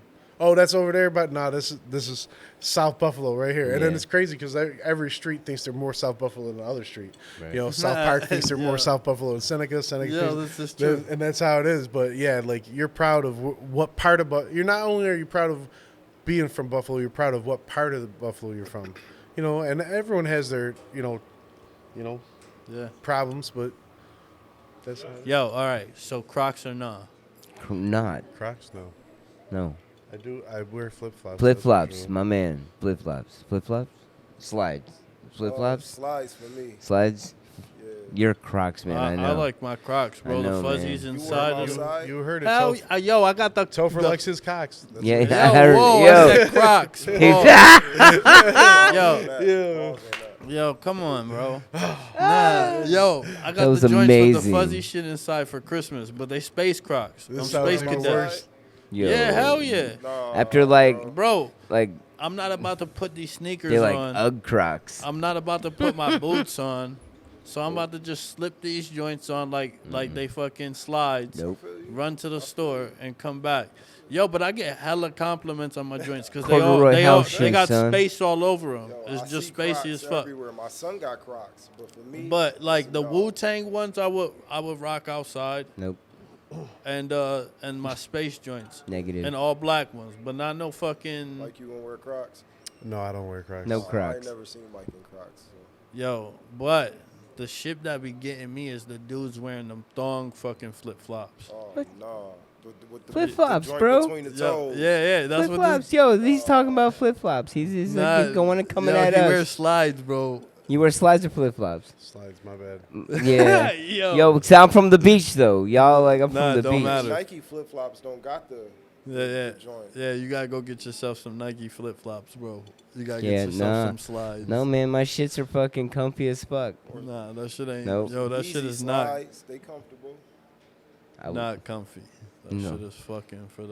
Oh, that's over there, but nah, this is South Buffalo right here. And then it's crazy because every street thinks they're more South Buffalo than the other street. Right. South Park thinks they're more South Buffalo than Seneca.
This is true.
And that's how it is. But yeah, like you're proud of what part of you're not only are you proud of being from Buffalo, you're proud of what part of the Buffalo you're from. And everyone has their problems, but that's
Yo, all right. So Crocs or nah?
Not.
Crocs.
No.
I wear flip flops.
Flip flops, my man. Flip flops. Flip flops. Slides. Flip flops.
Slides for me.
Slides.
Yeah.
You're Crocs, man. I know.
I like my Crocs, bro.
I know,
the fuzzies
man.
inside.
You heard it.
Hell, yo, I got the
Topher likes his cocks. That's
Yeah,
what-
I heard.
whoa,
Yo.
I said Crocs.
Yeah.
Yo, come on, bro. Nah, yo, I
That
got
was
the joints with
amazing.
the fuzzy shit inside for Christmas, but they space Crocs. Them
This sounds
space
even
cadets.
worse.
Yo.
Yeah, hell yeah,
After like
bro. I'm not about to put these sneakers
they're like
on.
Ugg Crocs.
I'm not about to put my boots on. So I'm about to just slip these joints on like they fucking slides.
Nope.
Run to the store and come back. Yo, but I get hella compliments on my joints because
Corduroy
they
house shit,
got
son.
space all over them.
Yo,
It's
I
just
see
spacey
Crocs
as fuck.
everywhere. My son got Crocs, but for me,
But like
it's
the
a dog.
Wu-Tang ones, I would rock outside,
Nope.
and my space joints
Negative.
and all black ones, but not no fucking
Like you gonna wear Crocs?
No, I don't wear Crocs.
No
I
Crocs.
ain't never seen Mike in Crocs. So.
yo. But the shit that be getting me is the dudes wearing them thong fucking flip flops.
Oh no. With the
Flip-flops,
joint
bro.
Between the
Yeah,
toes.
yeah, that's
Flip
what
flops,
this.
yo. He's talking about flip flops. He's going and coming at
he
us.
wears slides, bro.
You wear slides or flip flops?
Slides, my bad.
Yeah.
Yo.
Yo, 'cause I'm from the beach though. Y'all like I'm
Nah,
from the
don't
beach.
matter.
Nike flip flops don't got the
Yeah,
joint.
yeah. You gotta go get yourself some Nike flip flops, bro. You gotta
Yeah,
get yourself
nah.
some slides.
No man, my shits are fucking comfy as fuck.
Nah, that shit ain't.
Nope.
Yo, that
Easy
shit is not
slides, They comfortable.
not comfy. That
No.
shit is fucking for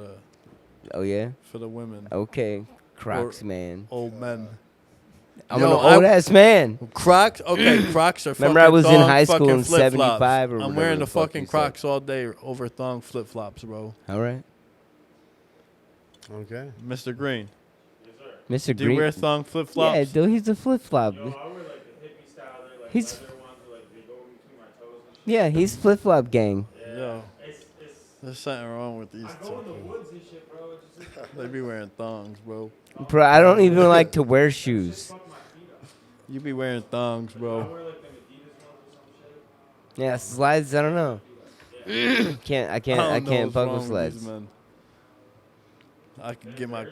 Oh yeah.
the women,
Okay, Crocs, man.
old men.
I'm
Yo,
an old ass man.
Crocs, okay, Crocs are.
Remember,
fucking
I was in
thong
high school
fucking
in
flip-flops.
75 or
I'm
whatever
wearing
the
the
fuck
fucking
you said.
Crocs all day over thong flip flops, bro.
All right,
Okay.
Mr. Green,
Mr.
do you
Green.
wear thong flip flops?
Yeah, dude, he's a flip flop.
Yo, I wear like the hippie style. They're like
He's-
leather ones, where, like they go in between my toes and shit.
Yeah, he's flip flop gang.
Yo,
It's
there's something wrong with these
I go in the
two.
woods and shit, bro. It's just
They be wearing thongs, bro.
Bro, I don't even like to wear shoes.
fuck my feet up.
You be wearing thongs,
I
bro.
wear like them Adidas ones or some shit.
Yeah, slides. I don't know. I can't
I don't know
fuck
what's
with
wrong these
slides.
men. I can get my.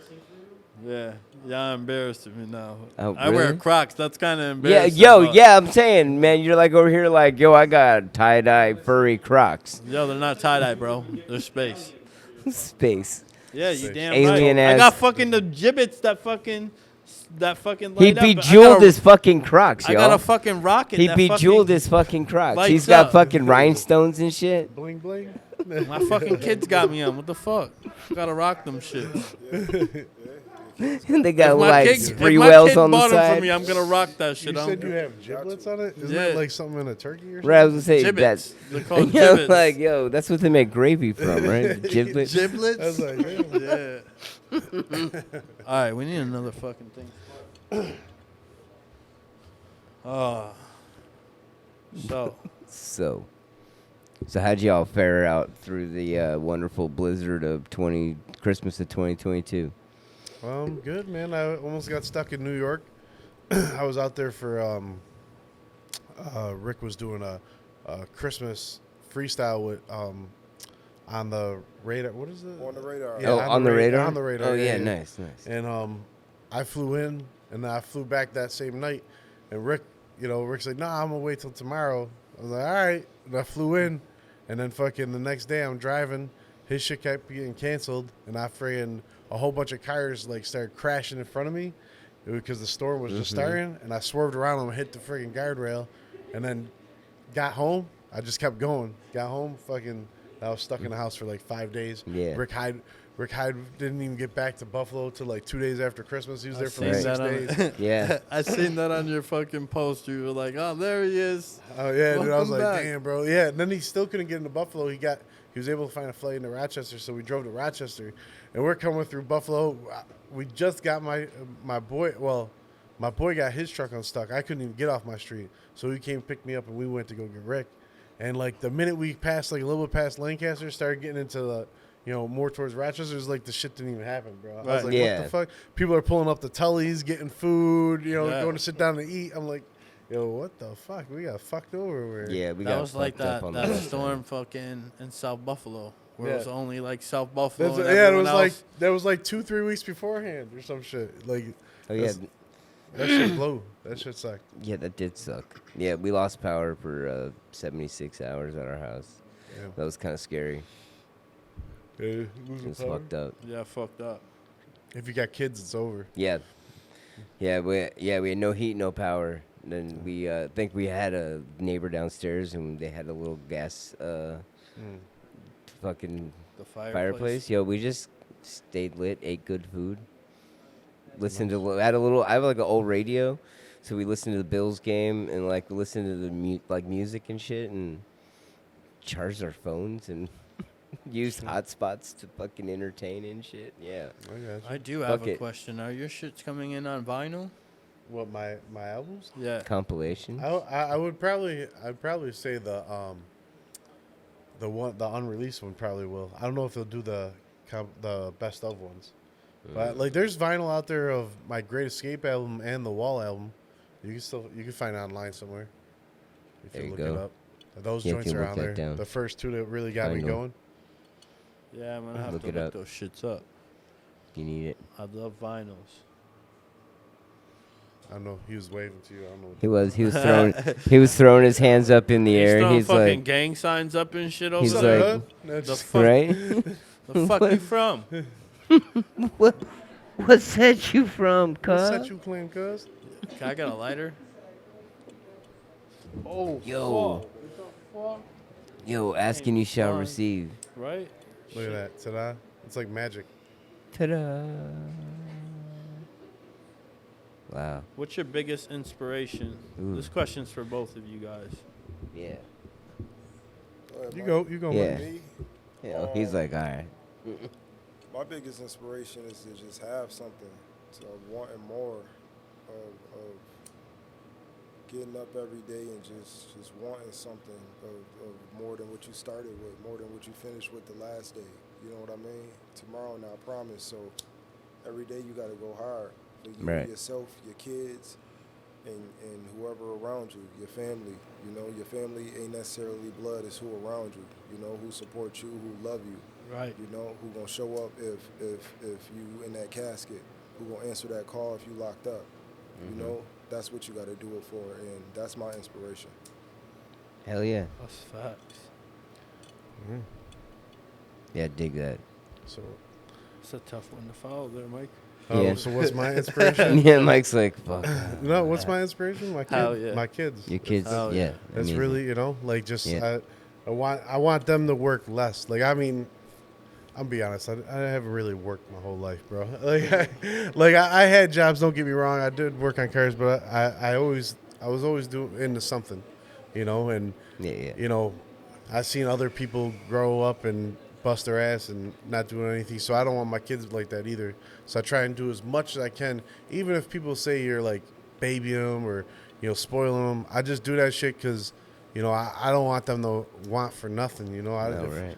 Yeah, y'all embarrassing me now.
Oh,
I wear
really?
Crocs. That's kind of
Yeah,
embarrassing.
yo,
but-
yeah, I'm saying, man, you're like over here like, yo, I got tie-dye furry Crocs.
Yo, they're not tie dye, bro. They're space.
Space.
Yeah, you damn
Alien
right. I
ass-
got fucking the gibbets that fucking light
He
up.
bejeweled his fucking Crocs,
I
y'all.
got a fucking rocket.
He
that
bejeweled
fucking,
his fucking Crocs.
lights
He's got
up.
fucking rhinestones and shit.
Bling bling.
My fucking kids got me on. What the fuck? Gotta rock them shit.
Your
They got
If my
like
kid,
spree
if my
wells
kid
on the
bought 'em
side.
for me, I'm gonna rock that shit.
You said you have giblets on it? Isn't
Yeah.
that like something in a turkey or something?
Right, I was gonna say
Gibbets.
that.
They're called
Yo,
gibbets.
like, yo, that's what they make gravy from, right? Giblets.
Giblets.
I was like, damn.
Yeah. All right, we need another fucking thing. So
So how'd y'all fare out through the wonderful blizzard of Christmas of 2022?
Good, man. I almost got stuck in New York. I was out there for Rick was doing a Christmas freestyle with on the radar. What is it?
On the radar.
Yeah,
Oh, on the radar?
On the radar.
Oh, yeah, nice.
And I flew in, and then I flew back that same night. And Rick, Rick's like, "Nah, I'm gonna wait till tomorrow." I was like, "All right." And I flew in, and then fucking the next day I'm driving. His shit kept getting canceled, and a whole bunch of cars like started crashing in front of me because the storm was just starting. And I swerved around and hit the friggin' guardrail, and then got home. I just kept going. Got home, fucking. I was stuck in the house for like 5 days.
Yeah.
Rick Hyde didn't even get back to Buffalo till like 2 days after Christmas. He was there for
seen
like
that
6
on-
days.
Yeah.
I seen that on your fucking post. You were like, "Oh, there he is."
Oh yeah, dude. I was
Welcome
like,
back.
damn, bro. Yeah, and then he still couldn't get into Buffalo. He was able to find a flight into Rochester, so we drove to Rochester, and we're coming through Buffalo. We just got my boy. Well, my boy got his truck unstuck. I couldn't even get off my street, so he came pick me up, and we went to go get Rick. And like the minute we passed, like a little bit past Lancaster, started getting into the, more towards Rochester, it's like the shit didn't even happen, bro. I was like,
Yeah.
what the fuck? People are pulling up the Tullys, getting food,
Yeah.
going to sit down and eat. I'm like, yo, what the fuck? We got fucked over.
Yeah, we
That
got
was like
fucked up
that
on
that
that
storm fucking in South Buffalo, where it
Yeah.
was only like South Buffalo.
That's,
And
yeah, it
everyone
was
else.
that was like 2-3 weeks beforehand or some shit. Like,
Oh yeah,
that shit blew. That shit sucked.
yeah, that did suck. Yeah, we lost power for 76 hours at our house.
Yeah.
That was kind of scary.
Yeah,
It was fucked up.
Yeah, fucked up.
If you got kids, it's over.
Yeah, we had no heat, no power. Then we think we had a neighbor downstairs, and they had a little gas fucking
The
fireplace. Yo, we just stayed lit, ate good food, listened to I have like an old radio, so we listened to the Bills game and like listened to the music and shit, and charged our phones and used hotspots to fucking entertain and shit. Yeah.
I got you.
I do have
Fuck
a
it.
question. Are your shits coming in on vinyl?
What my albums?
Yeah.
Compilation.
I'd probably say the unreleased one probably will. I don't know if they'll do the best of ones, but like there's vinyl out there of my Great Escape album and the Wall album. You can find it online somewhere if
There
you
you
look it
go.
up. Those
Yeah, if
joints
you
are
look
on
that
there.
down.
The first two that really got me
Vinyl.
going.
Yeah, I'm gonna have
Look
to
it
look
up.
those shits up.
You need it.
I love vinyls.
I don't know. He was waving to you. I don't know.
He was throwing his hands up in the
He's
air.
throwing
He's
fucking
like,
gang signs up and shit over
He's
there.
like-
That's
the
just-
fuck,
right?
the fuck you from?
What set you from,
what set you claim, cuz?
Okay, I got a lighter. Oh,
Yo.
fuck. What the fuck?
Yo, asking you shall
Fun.
receive.
Right?
Look at that. Ta-da. It's like magic.
Ta-da. Wow.
What's your biggest inspiration?
Ooh.
This question's for both of you guys.
Yeah.
Go ahead,
You
Mike.
go,
Yeah.
Mike.
Me,
Yeah. He's like, all right.
my biggest inspiration is to just have something, to wanting more, of getting up every day and just wanting something of more than what you started with, more than what you finished with the last day. You know what I mean? Tomorrow, now, I promise. So every day you got to go hard for you,
Right.
yourself, your kids, and whoever around you, your family. You know, your family ain't necessarily blood; it's who around you. You know, who support you, who love you.
Right.
You know, who gonna show up if you in that casket? Who gonna answer that call if you locked up? You know, that's what you got to do it for, and that's my inspiration.
Hell yeah.
That's facts.
Yeah, dig that.
So,
It's a tough one to follow there, Mike.
Yeah.
so what's my inspiration?
Yeah, Mike's like, fuck.
No, what's my inspiration? My
Hell
kids.
yeah.
My kids.
Your kids,
Hell
yeah.
yeah.
That's
amazing.
really, like just
Yeah.
I want them to work less. Like I mean, I'll be honest. I haven't really worked my whole life, bro. I had jobs. Don't get me wrong. I did work on cars, but I was always doing into something, And
Yeah.
I've seen other people grow up and bust their ass and not doing anything. So I don't want my kids like that either. So I try and do as much as I can, even if people say you're like baby them or spoiling them. I just do that shit because I don't want them to want for nothing.
Right.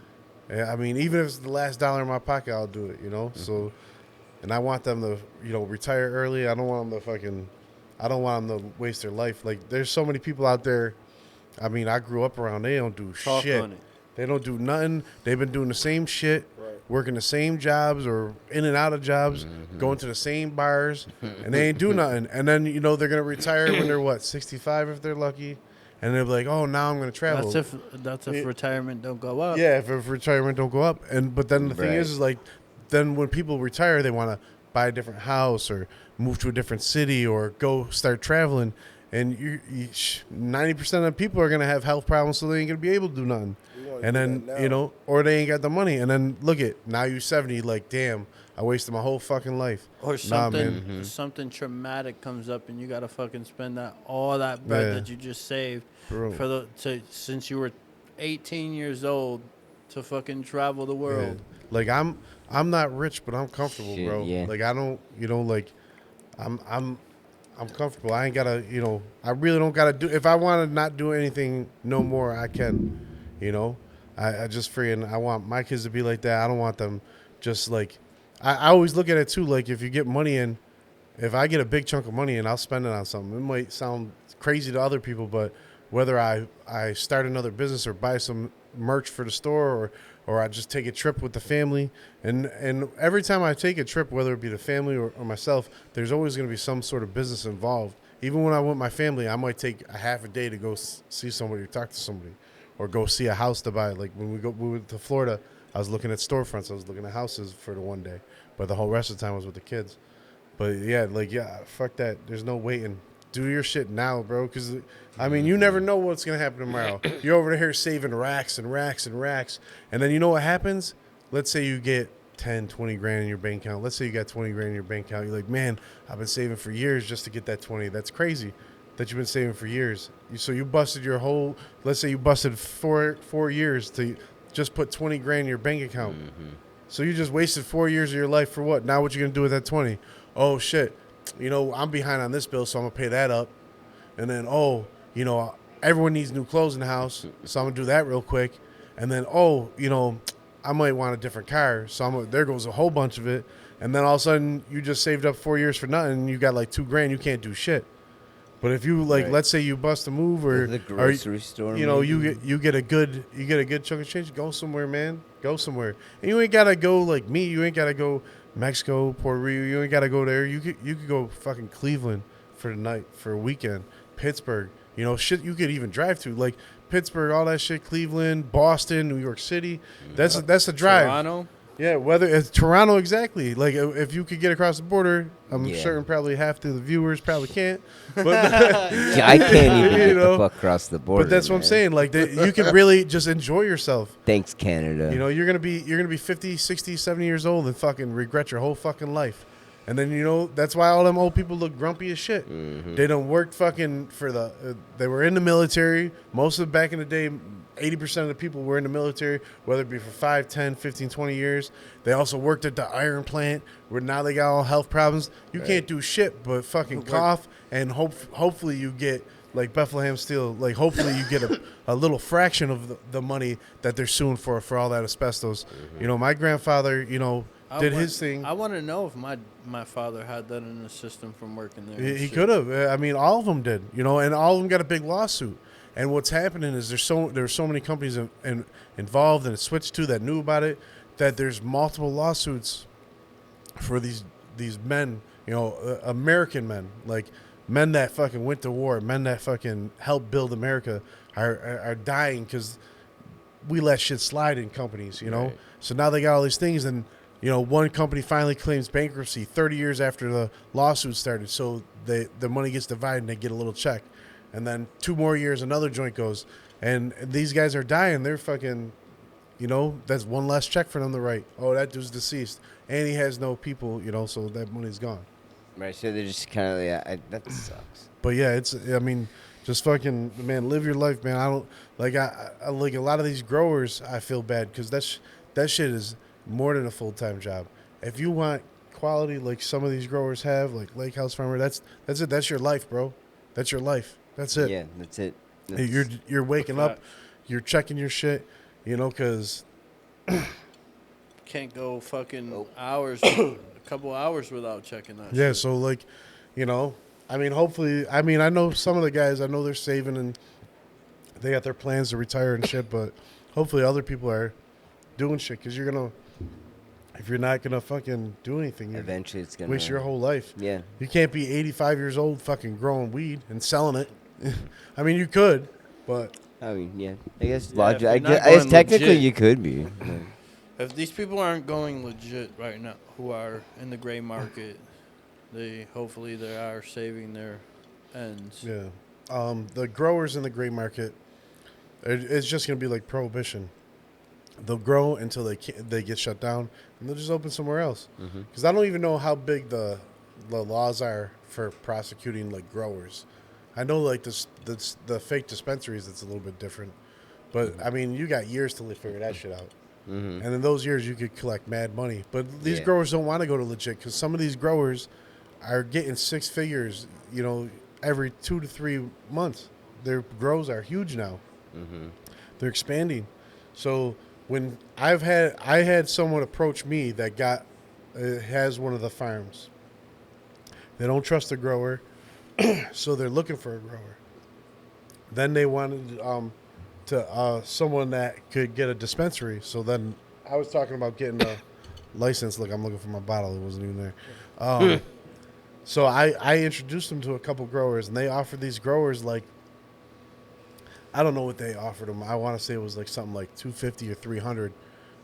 I mean, even if it's the last dollar in my pocket, I'll do it. So, and I want them to retire early. I don't want them to waste their life. Like there's so many people out there. I mean, I grew up around. They don't do
Talk
shit.
on it.
They don't do nothing. They've been doing the same shit,
Right.
working the same jobs or in and out of jobs, going to the same bars, and they ain't do nothing. And then they're gonna retire when they're 65 if they're lucky, and they're like, oh, now I'm gonna travel.
That's if retirement don't go up.
Yeah, if retirement don't go up. But then the thing
Right.
is like, then when people retire, they want to buy a different house or move to a different city or go start traveling. And 90% of people are going to have health problems, so they ain't going to be able to do nothing.
We wanna
And
do
then,
that now.
or they ain't got the money. And then look at, now you're 70, like, damn, I wasted my whole fucking life.
Or
Nah,
something
man.
something traumatic comes up and you gotta fucking spend all that bread
Yeah.
that you just saved
Bro.
since you were 18 years old to fucking travel the
Yeah.
world.
Like, I'm not rich, but I'm comfortable,
Shit,
bro.
yeah.
Like, I don't, I'm comfortable. I ain't gotta, I really don't gotta do. If I want to not do anything no more, I can. I just I want my kids to be like that. I don't want them just like. I always look at it too. Like if you get money in, if I get a big chunk of money and I'll spend it on something, it might sound crazy to other people, but whether I start another business or buy some merch for the store or I just take a trip with the family. And every time I take a trip, whether it be the family or myself, there's always going to be some sort of business involved. Even when I'm with my family, I might take a half a day to go see somebody or talk to somebody or go see a house to buy. Like when we went to Florida, I was looking at storefronts. I was looking at houses for the one day. But the whole rest of the time I was with the kids. But yeah, fuck that. There's no waiting. Do your shit now, bro. Because, I mean, you never know what's going to happen tomorrow. You're over here saving racks and racks and racks. And then you know what happens? Let's say you get 10, 20 grand in your bank account. Let's say you got 20 grand in your bank account. You're like, man, I've been saving for years just to get that 20. That's crazy that you've been saving for years. So you busted your whole, let's say you busted 4 years to just put 20 grand in your bank account. So you just wasted 4 years of your life for what? Now what you going to do with that 20? Oh, shit. I'm behind on this bill, so I'm going to pay that up. And then, everyone needs new clothes in the house, so I'm going to do that real quick. And then, I might want a different car, so there goes a whole bunch of it. And then all of a sudden, you just saved up 4 years for nothing, and you got like $2 grand, you can't do shit. But if you
Right.
let's say you bust a move or
The grocery store, maybe.
you get a good chunk of change. Go somewhere, man. Go somewhere. And you ain't gotta go like me. You ain't gotta go Mexico, Puerto Rico. You ain't gotta go there. You could go fucking Cleveland for the night, for a weekend. Pittsburgh. Shit you could even drive to like Pittsburgh, all that shit. Cleveland, Boston, New York City. That's a drive.
Toronto.
Yeah, whether it's Toronto, exactly. Like, if you could get across the border, I'm
Yeah.
certain probably half of the viewers probably can't. But
Yeah, I can't even get the fuck across the border.
but that's what I'm
man.
saying. Like, you can really just enjoy yourself.
Thanks, Canada.
You're gonna be 50, 60, 70 years old and fucking regret your whole fucking life. And then that's why all them old people look grumpy as shit. They don't work fucking for they were in the military. Most of back in the day, 80% of the people were in the military, whether it be for 5, 10, 15, 20 years. They also worked at the iron plant where now they got all health problems. You can't do shit but fucking cough and hopefully you get like Bethlehem Steel, like hopefully you get a little fraction of the money that they're suing for all that asbestos. My grandfather, did his thing.
I want to know if my father had that in the system from working there. and
He
shit.
could have. I mean, all of them did. And all of them got a big lawsuit. And what's happening is there's so many companies involved and switched to that knew about it that there's multiple lawsuits for these men, American men, like men that fucking went to war, men that fucking helped build America are dying because we let shit slide in companies,
Right.
So now they got all these things and. One company finally claims bankruptcy 30 years after the lawsuit started, so the money gets divided and they get a little check. And then 2 more years, another joint goes. And these guys are dying. They're fucking You know, that's one less check for them to write. Oh, that dude's deceased, and he has no people. You know, so that money's gone.
Right, so they're just kind of that sucks.
But yeah, I mean, just fucking man, live your life, man. I don't like I like a lot of these growers. I feel bad because that shit is more than a full-time job. If you want quality like some of these growers have, like Lake House Farmer, that's it. That's your life, bro. That's your life. That's it.
Yeah, that's it.
You're waking up, you're checking your shit, you know, because
Can't go fucking hours, a couple hours without checking that.
yeah.
shit.
So like, you know, I mean, hopefully, I mean, I know some of the guys. I know they're saving and they got their plans to retire and shit, but hopefully other people are doing shit because if you're not gonna fucking do anything, you're
Eventually, it's gonna
waste your whole life.
Yeah.
You can't be 85 years old fucking growing weed and selling it. I mean, you could, but
I mean, yeah. I guess
Yeah,
logic.
if
I
you're
guess,
not
I guess
going
technically
legit.
you could be.
If these people aren't going legit right now, who are in the gray market, hopefully they are saving their ends.
yeah. The growers in the gray market, it's just gonna be like prohibition. They'll grow until they get shut down, and they'll just open somewhere else. Because I don't even know how big the laws are for prosecuting like growers. I know like the fake dispensaries, it's a little bit different, but I mean you got years to figure that shit out. And in those years you could collect mad money. But these
Yeah.
growers don't want to go to legit because some of these growers are getting six figures, you know, every 2 to 3 months. Their grows are huge now. They're expanding. So when I had someone approach me that has one of the farms. They don't trust the grower, so they're looking for a grower. Then they wanted someone that could get a dispensary. So then I was talking about getting a license. Look, I'm looking for my bottle. It wasn't even there. So I introduced them to a couple growers, and they offered these growers like, I don't know what they offered them. I want to say it was like something like $250 or $300,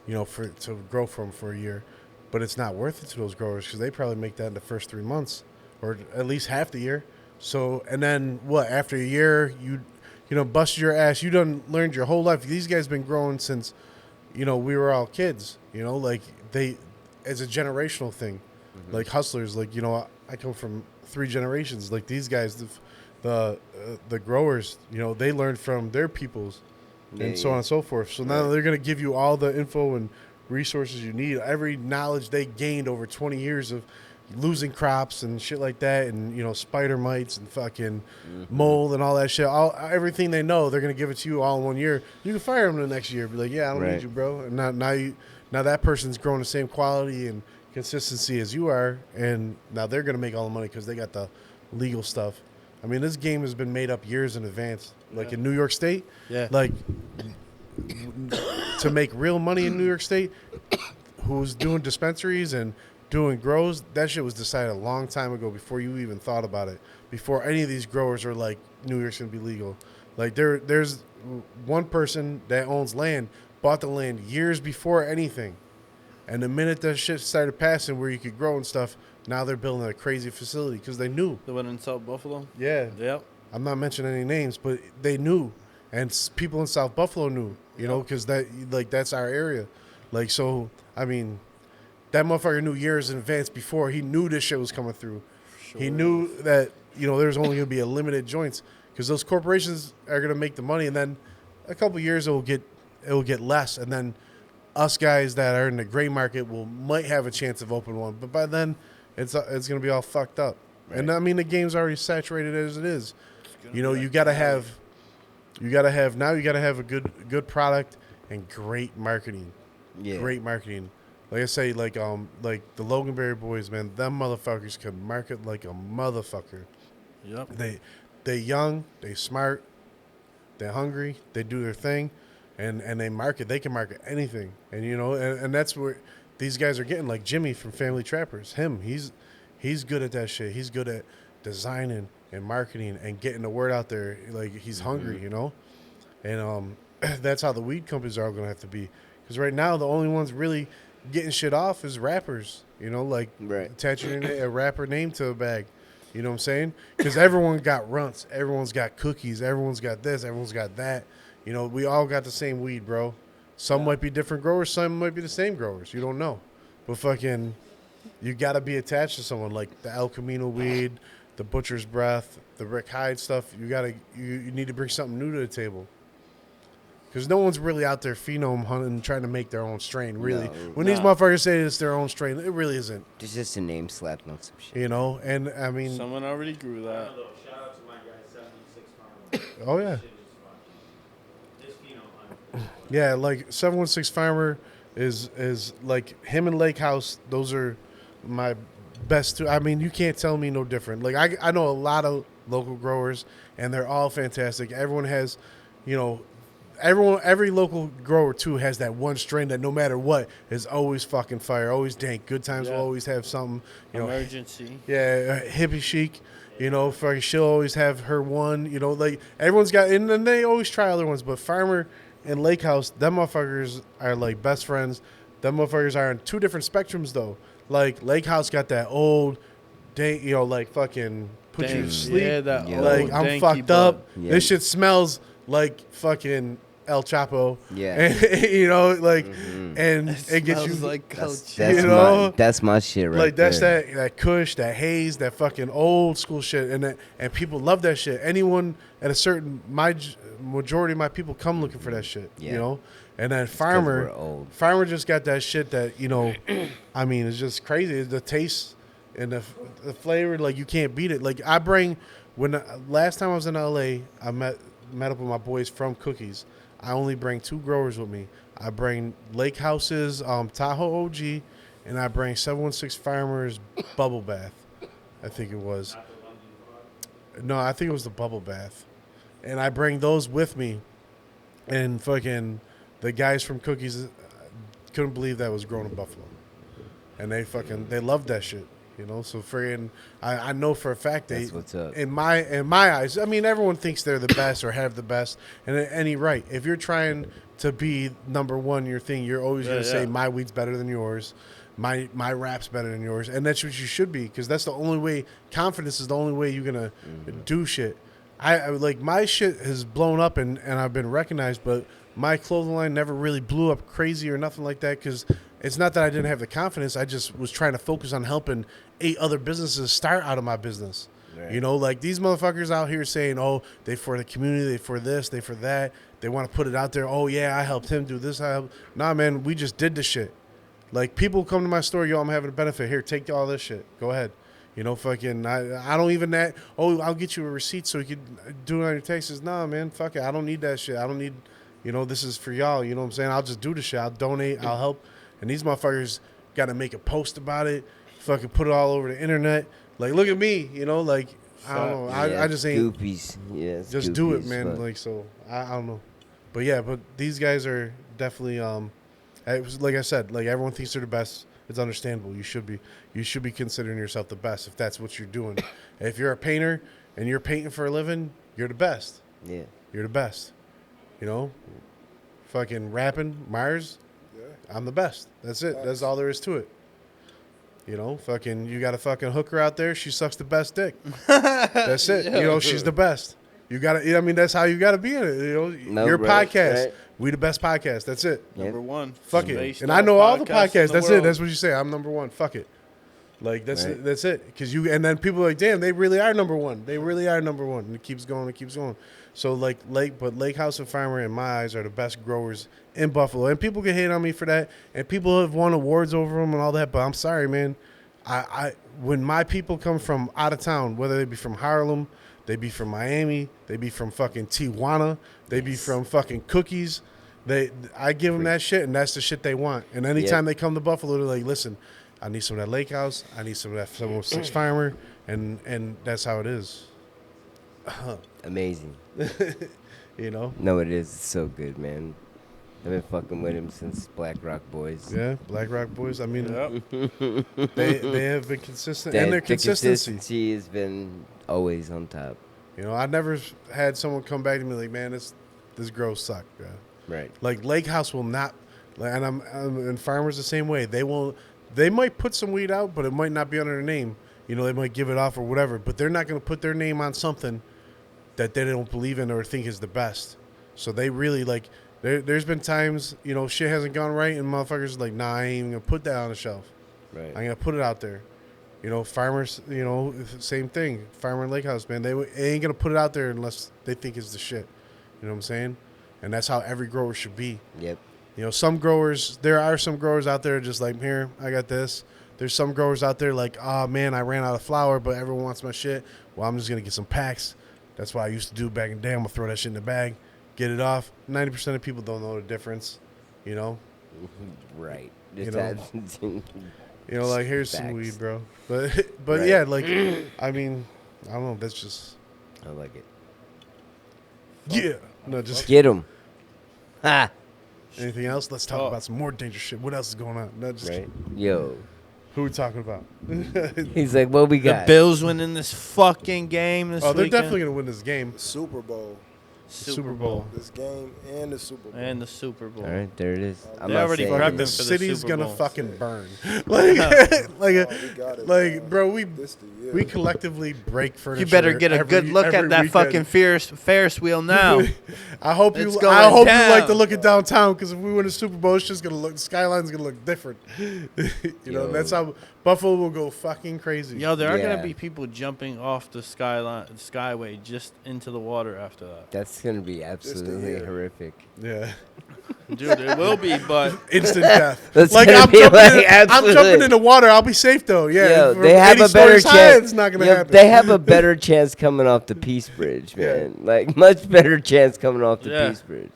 you know, to grow from for a year. But it's not worth it to those growers because they probably make that in the first 3 months, or at least half the year. So and then what? After a year, you know, busted your ass. You done learned your whole life. These guys been growing since, you know, we were all kids. You know, like it's a generational thing. Like hustlers, like, you know, I come from 3 generations. Like these guys, the growers, you know, they learned from their peoples, and so on and so forth. So now they're gonna give you all the info and resources you need. Every knowledge they gained over 20 years of losing crops and shit like that, and you know, spider mites and fucking mold and all that shit. Everything they know, they're gonna give it to you all in 1 year. You can fire them the next year. Be like, yeah, I don't need you, bro. And now that person's growing the same quality and consistency as you are, and now they're gonna make all the money because they got the legal stuff. I mean, this game has been made up years in advance. Like in New York State, like to make real money in New York State, who's doing dispensaries and doing grows, that shit was decided a long time ago before you even thought about it. Before any of these growers are like, New York's gonna be legal. Like there's one person that owns land, bought the land years before anything. And the minute that shit started passing where you could grow and stuff, now they're building a crazy facility because they knew.
The one in South Buffalo?
Yeah.
Yep.
I'm not mentioning any names, but they knew. And people in South Buffalo knew, you know, because that's our area. Like, so, I mean, that motherfucker knew years in advance before. He knew this shit was coming through. Sure. He knew that, you know, there's only going to be a limited joints because those corporations are going to make the money, and then a couple years it will get less, and then us guys that are in the gray market might have a chance of opening one, but by then it's going to be all fucked up. Right. And I mean, the game's already saturated as it is. You know, you got to have a good product and great marketing. Yeah. Great marketing. Like I say, like the Loganberry boys, man, them motherfuckers can market like a motherfucker.
Yep.
They young, they smart, they're hungry, they do their thing, and they can market anything. And you know, and that's where these guys are getting, like Jimmy from Family Trappers. He's good at that shit. He's good at designing and marketing and getting the word out there. Like he's hungry, you know? And that's how the weed companies are all gonna have to be. Because right now the only ones really getting shit off is rappers, you know, like attaching a rapper name to a bag. You know what I'm saying? Because everyone got runts, everyone's got cookies, everyone's got this, everyone's got that. You know, we all got the same weed, bro. Some might be different growers. Some might be the same growers. You don't know. But fucking, you got to be attached to someone like the El Camino weed, the Butcher's Breath, the Rick Hyde stuff. You need to bring something new to the table. Because no one's really out there phenome hunting, trying to make their own strain, really.
No,
when these motherfuckers say it's their own strain, it really isn't.
It's just a name slapped on some shit.
You know? And, I mean...
Someone already grew that.
Shout out to my guy, 76 Farmer.
Oh, yeah.
Shit is fucking- This pheno hunt.
Yeah, like 716 Farmer is like him and Lake House. Those are my best two. I mean, you can't tell me no different. Like I know a lot of local growers, and they're all fantastic. Everyone has, you know, every local grower too has that one strain that no matter what is always fucking fire, always dank. Good times will always have something. You know,
Emergency.
yeah, hippie chic. You know, fucking she'll always have her one. You know, like everyone's got, and then they always try other ones. But Farmer and Lake House, them motherfuckers are like best friends. Them motherfuckers are on two different spectrums though. Like Lake House got that old, you know, like fucking put you to sleep.
Yeah, that
Like
old
I'm
danky
fucked
bud.
up.
Yeah.
This shit smells like fucking El Chapo.
Yeah.
And, you know, like, and it gets you
Smells like
That's,
culture.
that's,
You know?
that's my shit right
like that's
there.
that Kush, that haze, that fucking old school shit, and people love that shit. Anyone at a certain majority of my people come looking for that shit.
Yeah.
You know, and then
we're old.
Farmer just got that shit that you know, I mean, it's just crazy. The taste and the flavor, like you can't beat it. Like I bring last time I was in LA, I met up with my boys from Cookies. I only bring two growers with me. I bring Lake House's Tahoe OG, and I bring 716 Farmer's Bubble Bath. I think it was. No, I think it was the Bubble Bath. And I bring those with me. And fucking the guys from Cookies couldn't believe that was grown in Buffalo. And they loved that shit. You know, so friggin' I know for a fact
That's what's up.
in my eyes, I mean everyone thinks they're the best or have the best, and any right. If you're trying to be number one, your thing, you're always gonna say my weed's better than yours, my rap's better than yours, and that's what you should be, because that's the only way. Confidence is the only way you're gonna do shit. I like my shit has blown up and I've been recognized, but my clothing line never really blew up crazy or nothing like that, because it's not that I didn't have the confidence. I just was trying to focus on helping 8 other businesses start out of my business. Right. You know, like these motherfuckers out here saying, oh, they for the community, they for this, they for that. They want to put it out there. Oh, yeah, I helped him do this. Nah, man, we just did this shit. Like people come to my store, yo, I'm having a benefit. Here, take all this shit. Go ahead. You know, fucking, I don't even that. Oh, I'll get you a receipt so you can do it on your taxes. Nah, man, fuck it. I don't need that shit. I don't need, you know, this is for y'all. You know what I'm saying? I'll just do the shit. I'll donate. I'll help. And these motherfuckers got to make a post about it. Fucking put it all over the internet. Like, look at me. You know, like, I don't know.
Yeah,
I just ain't.
Goopies. Yeah,
Just do it,
goopies,
man.
but-
Like, so, I don't know. But yeah, but these guys are definitely, like I said, like everyone thinks they're the best. It's understandable. You should be considering yourself the best if that's what you're doing. If you're a painter and you're painting for a living, you're the best.
Yeah.
You're the best. You know, fucking rapping, Myers,
Yeah.
I'm the best. That's it. That's all there is to it. You know, fucking, you got a fucking hooker out there. She sucks the best dick. That's it. You know, she's the best. You got to, I mean, that's how you got to be in it. You know,
No,
your
right,
podcast.
right.
We the best podcast. That's it.
Number one.
Fuck it.
Spaced
And I
out
know all the
podcast in
podcasts.
the
That's it.
world.
That's what you say. I'm number one. Fuck it. Like that's
Right.
that's it. Because you, and then people are like, damn, they really are number one. They really are number one. And it keeps going. It keeps going. So like Lake House and Farmer in my eyes are the best growers in Buffalo. And people can hate on me for that. And people have won awards over them and all that. But I'm sorry, man. I when my people come from out of town, whether they be from Harlem, they be from Miami, they be from fucking Tijuana, they be from fucking Cookies. I give them that shit, and that's the shit they want. And anytime they come to Buffalo, they're like, listen, I need some of that Lake House, I need some of that 706 Farmer, and that's how it is.
Amazing.
You know?
No, it is. It's so good, man. I've been fucking with him since Black Rock Boys.
Yeah, Black Rock Boys. I mean,
Yep.
they have been consistent,
That-
and their
the
consistency.
has been always on top.
You know, I never had someone come back to me like, man, this grow sucked, bro.
Right.
Like Lake House will not, and and Farmers the same way. They might put some weed out, but it might not be under their name. You know, they might give it off or whatever, but they're not going to put their name on something that they don't believe in or think is the best. So they really like, There's been times, you know, shit hasn't gone right, and motherfuckers are like, nah, I ain't even gonna put that on the shelf.
Right.
I'm gonna put it out there. You know, farmers, you know, same thing. Farmer and Lake House, man, they ain't gonna put it out there unless they think it's the shit. You know what I'm saying? And that's how every grower should be.
Yep.
You know, there are some growers out there just like, here, I got this. There's some growers out there like, oh, man, I ran out of flour, but everyone wants my shit. Well, I'm just going to get some packs. That's what I used to do back in the day. I'm going to throw that shit in the bag, get it off. 90% of people don't know the difference, you know?
Right.
You know, you know, like, here's some
Facts.
weed, bro. But
Right.
yeah, like, I mean, I don't know. That's just,
I like it.
yeah. No, just
Get him. Ha.
anything else? Let's talk about some more dangerous shit. What else is going on? No, just
Right. Yo.
who we talking about?
He's like, what we
The
got?
Bills winning this fucking game this
Oh, they're
weekend.
definitely going to win this game.
Super Bowl.
Super Bowl.
This game and the Super Bowl.
And the Super Bowl.
All right, there it is. I'm
They
not
already
saying
prepped
Fucking
them
the
for the
city's
Super
gonna
Bowl.
fucking burn. Like,
We got it,
like,
man.
bro, we
This the year.
we collectively break furniture.
You better get a
every-
good look
every
at that
weekend.
fucking Ferris wheel now.
I hope
It's
you.
going
I hope you
down.
like to look at downtown because if we win a Super Bowl, it's just gonna look. The skyline's gonna look different. You know,
Yo.
that's how Buffalo will go fucking crazy.
Yo, there are
Yeah.
gonna be people jumping off the skyway just into the water after that.
That's going to be absolutely
year.
horrific.
Yeah,
Dude, it will be, but
instant death.
That's
like
gonna
I'm
be
jumping,
like
I'm
absolute-
jumping in the water. I'll be safe though. Yeah,
Yo,
from
they have
80
a better
stories high,
chance.
It's not gonna
Yo,
happen.
they have a better chance coming off the Peace Bridge, man. Like much better chance coming off the
Yeah.
Peace Bridge.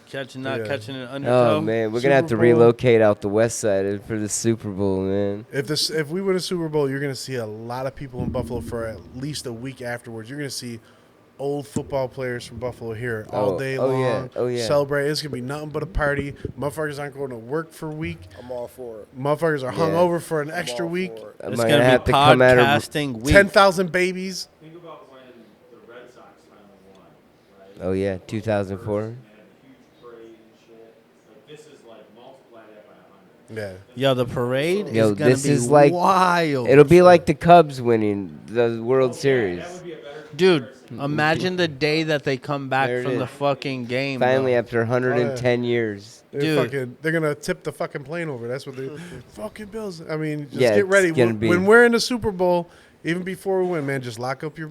catching
Yeah.
catching an undertow.
Oh man, we're gonna have to
Super Bowl.
relocate out the west side for the Super Bowl, man.
If we win a Super Bowl, you're gonna see a lot of people in Buffalo for at least a week afterwards. You're gonna see old football players from Buffalo here all
Oh,
day
oh,
long.
yeah, oh, yeah.
Celebrate. It's gonna be nothing but a party. Motherfuckers aren't going to work for a week.
I'm all for it.
Motherfuckers are hung
Yeah.
over for an
I'm
extra
all
week.
for it.
Am
It's
I
gonna
have
be
to come out of
podcasting week.
10,000 babies.
Think about when the Red Sox finally won, right?
Oh yeah, 2004.
And had a huge parade and shit. Like this is like multiply that by 100.
Yeah.
Yo, the parade
Yo,
is gonna
this
be
is like-
wild.
It'll be like the Cubs winning the World Series.
That would be a better
Dude,
comparison.
imagine the day that they come back
There it
from
is.
the fucking game.
Finally,
bro.
after 110 years.
They're gonna tip the fucking plane over. That's what they fucking Bills. I mean, just
Yeah,
get ready.
it's gonna
When,
be-
when we're in the Super Bowl, even before we win, man, just lock up your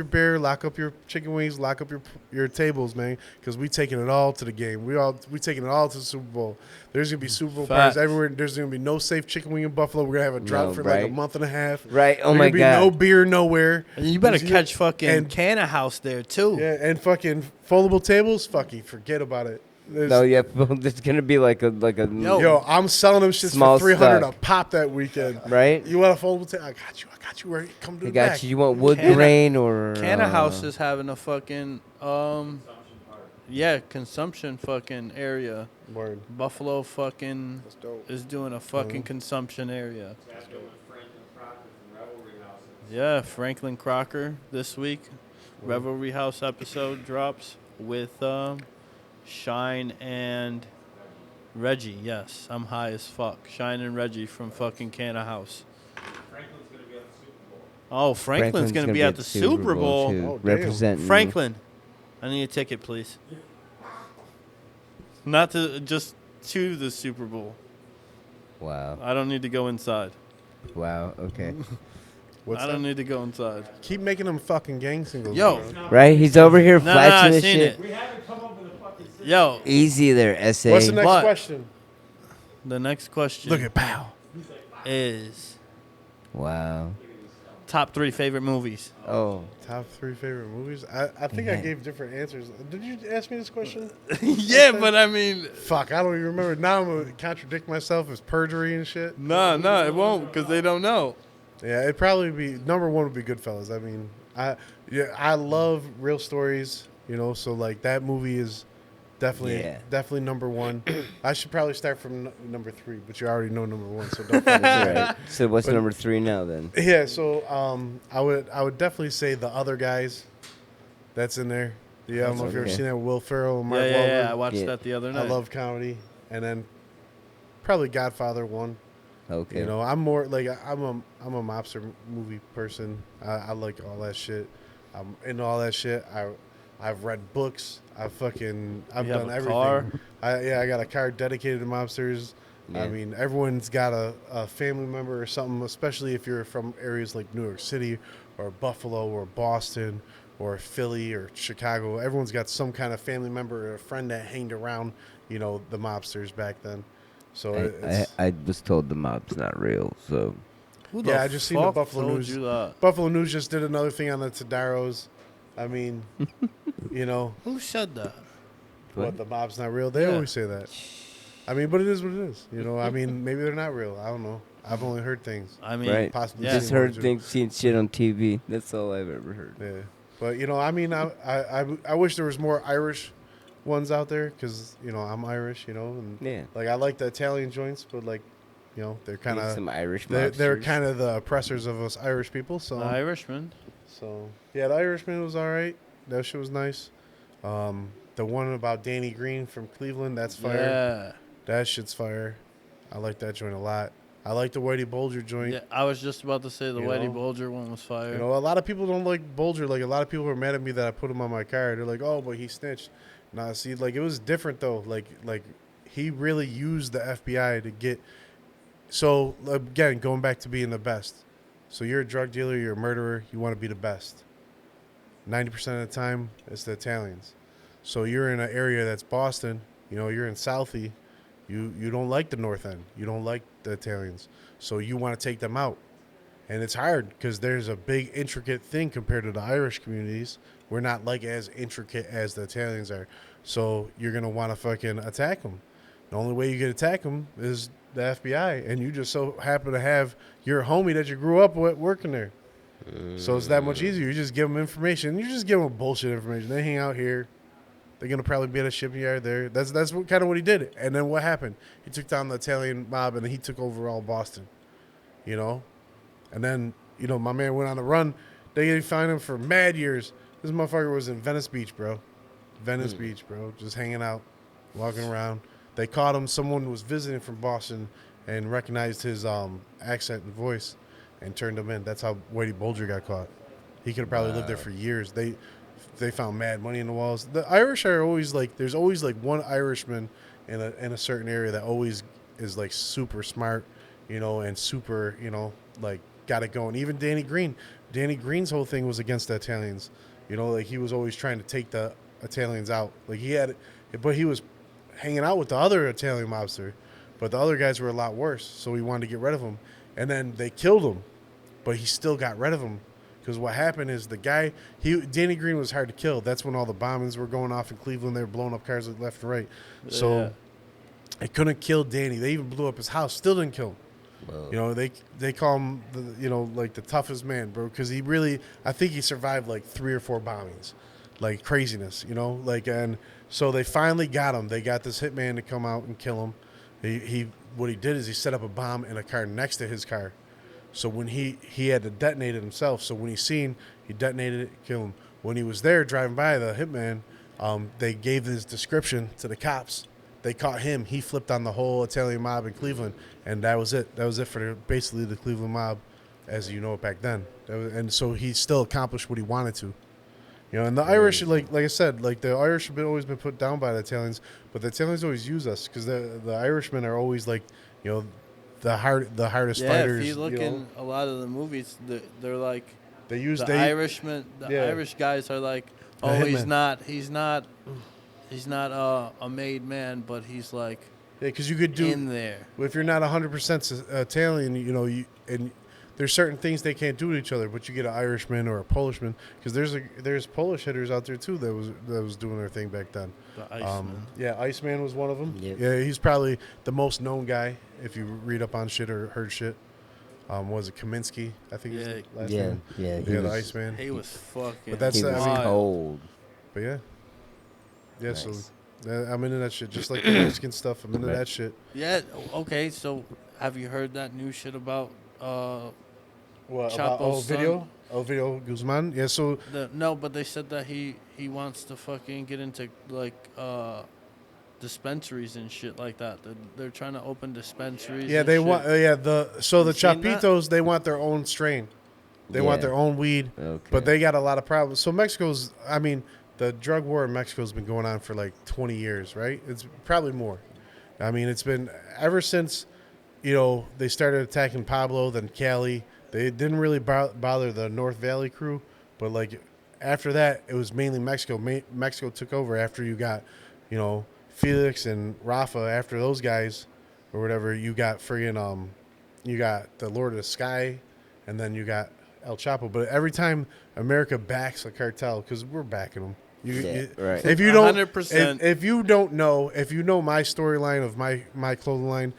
beer, lock up your chicken wings, lock up your tables, man, because we taking it all to the game. We taking it all to the Super Bowl. There's gonna be Super Bowl
Facts.
parties everywhere. There's gonna be no safe chicken wing in Buffalo. We're gonna have a drought
No,
for like a
right.
month and a half.
Right? Oh
There's
my
gonna be
God.
no beer nowhere.
And you better
There's-
catch fucking
and-
Canna House there too.
Yeah, and fucking foldable tables. Fucking forget about it. There's-
No, yeah, there's gonna be like a
Yo.
Yo, I'm selling them shits
Small
for $300
stock.
a pop that weekend.
right.
You want a foldable table? I got you. Where come to
I
the
got
back.
you. You want wood
Canna-
grain or
Canna House is having a fucking consumption fucking area.
Word.
Buffalo fucking
That's dope.
is doing a fucking consumption area.
That's good with Franklin Crocker from Revelry House.
Yeah, Franklin Crocker this week. Revelry House episode drops with Shine and Reggie. Yes, I'm high as fuck. Shine and Reggie from fucking Canna House.
Franklin's gonna be at the Super Bowl.
Oh, Franklin's gonna be at the Super Bowl.
too,
Oh, damn.
representing
Franklin, I need a ticket, please. Not just to the Super Bowl.
Wow.
I don't need to go inside.
Wow. Okay.
What's
I don't
that?
need to go inside.
Keep making them fucking gang singles.
Yo.
bro.
Right? He's over here
No,
flashing
I've
this
seen
shit.
it.
We haven't come up with a fucking system.
Yo,
Easy there, SA.
What's the next
But-
question?
the next question
Look at Pow.
is
Wow.
top 3 favorite movies.
Oh.
Top 3 favorite movies? I think I
Yeah.
gave different answers. Did you ask me this question?
Yeah, but I mean,
Fuck, I don't even remember. Now I'm going to contradict myself as perjury and shit.
no, it won't because they don't know.
Yeah, it'd probably be number 1 would be Goodfellas. I mean, I love real stories, you know, so like that movie is definitely number 1. I should probably start from number 3, but you already know number 1, so don't.
That's right. So what's
But-
number 3 now then?
Yeah, so I would definitely say The Other Guys. That's in there. Yeah, I don't know if you've ever
Okay.
seen that with Will Ferrell and Mark
Yeah,
Wahlberg.
I watched
Yeah.
that the other night.
I love comedy, and then probably Godfather 1.
Okay.
You know, I'm more like I'm a mobster movie person. I like all that shit. I'm into all that shit. I've read books. I've
You have
done
a
everything.
car?
I got a car dedicated to mobsters.
Yeah.
I mean, everyone's got a family member or something, especially if you're from areas like New York City or Buffalo or Boston or Philly or Chicago. Everyone's got some kind of family member or a friend that hanged around, the mobsters back then. So it's
I was told the mob's not real, so
Who the
yeah. I just seen the
fuck
Buffalo
told
News.
you that?
Buffalo News just did another thing on the Tadaros. I mean,
Who said that?
what, the mob's not real? They
Yeah.
always say that. I mean, but it is what it is. I mean, maybe they're not real. I don't know. I've only heard things.
I mean,
right.
Possibly
yeah.
Just
seen one or
heard
two.
things, seen shit on TV. That's all I've ever heard.
Yeah, but I mean, I wish there was more Irish ones out there because I'm Irish, and
Yeah.
like I like the Italian joints, but like, they're kind
Need
of
some Irish
they're
mobsters.
kind of the oppressors of us Irish people. So
The Irishman.
yeah, the Irishman was all right. That shit was nice. The one about Danny Green from Cleveland, that's fire.
Yeah.
That shit's fire. I like that joint a lot. I like the Whitey Bulger joint.
Yeah, I was just about to say the
You
Whitey
know?
Bulger one was fire.
A lot of people don't like Bulger. Like, a lot of people are mad at me that I put him on my car. They're like, oh, but he snitched. Nah, see, like, it was different, though. Like he really used the FBI to get... So, again, going back to being the best. So you're a drug dealer, you're a murderer, you want to be the best. 90% of the time, it's the Italians. So you're in an area that's Boston, you're in Southie, you don't like the North End. You don't like the Italians. So you want to take them out. And it's hard because there's a big, intricate thing compared to the Irish communities. We're not like as intricate as the Italians are. So you're going to want to fucking attack them. The only way you can attack them is the FBI. And you just so happen to have your homie that you grew up with working there. So it's that much easier. You just give them information. You just give them bullshit information. They hang out here. They're going to probably be at a shipping yard there. That's kind of what he did. And then what happened? He took down the Italian mob and he took over all Boston. And then, my man went on the run. They didn't find him for mad years. This motherfucker was in Venice Beach, bro. Venice Beach, bro. Just hanging out, walking around. They caught him. Someone was visiting from Boston and recognized his accent and voice and turned him in. That's how Whitey Bulger got caught. He could have probably lived there for years. They found mad money in the walls. The Irish are always like, there's always like one Irishman in a certain area that always is like super smart, and super, like got it going. Even Danny Green. Danny Green's whole thing was against the Italians. Like he was always trying to take the Italians out. Like but he was hanging out with the other Italian mobster. But the other guys were a lot worse, so he wanted to get rid of them. And then they killed him, but he still got rid of them. Because what happened is Danny Green was hard to kill. That's when all the bombings were going off in Cleveland. They were blowing up cars like left and right. So they couldn't kill Danny. They even blew up his house. Still didn't kill him. Wow. They call him like the toughest man, bro. Because I think he survived like 3 or 4 bombings, like craziness. And so they finally got him. They got this hitman to come out and kill him. What he did is he set up a bomb in a car next to his car. So when he had to detonate it himself. So when he detonated it, killed him. When he was there driving by, the hitman, they gave his description to the cops. They caught him. He flipped on the whole Italian mob in Cleveland, and that was it. That was it for basically the Cleveland mob, as you know it back then. And so he still accomplished what he wanted to. And the Irish, like I said, like the Irish have always been put down by the Italians, but the Italians always use us because the Irishmen are always like, the hardest fighters.
If you look in a lot of the movies, they're like
they use
the Irishmen. The Irish guys are like, oh, he's not a made man, but he's like
because you could do
in there.
If you're not 100% Italian, and there's certain things they can't do to each other, but you get an Irishman or a Polishman because there's Polish hitters out there too that was doing their thing back then.
The Iceman.
Iceman was one of them.
Yep.
Yeah, he's probably the most known guy if you read up on shit or heard shit. Was it Kaminsky? I think his last name.
Yeah,
The Iceman.
He was fucking.
But that's
he was
wild.
cold.
But yeah.
Nice.
So I'm into that shit. Just like the Mexican stuff, I'm into that shit.
Yeah. Okay. So, have you heard that new shit about
What
Chapo's son?
Video Guzman? Yeah. So
No, but they said that he wants to fucking get into like dispensaries and shit like that. They're trying to open dispensaries.
yeah,
and
they
shit.
want the
You seen that?
Chapitos. They want their own strain. They want
Yeah.
their own weed.
Okay.
But they got a lot of problems. So Mexico's, I mean, the drug war in Mexico has been going on for like 20 years, right? It's probably more. I mean, it's been ever since, they started attacking Pablo, then Cali. They didn't really bother the North Valley crew, but like after that, it was mainly Mexico. Mexico took over after you got, Felix and Rafa. After those guys, or whatever, you got you got the Lord of the Sky, and then you got El Chapo. But every time America backs a cartel, because we're backing them.
Right.
If you don't,
100%.
if you don't know, if you know my storyline of my clothing line,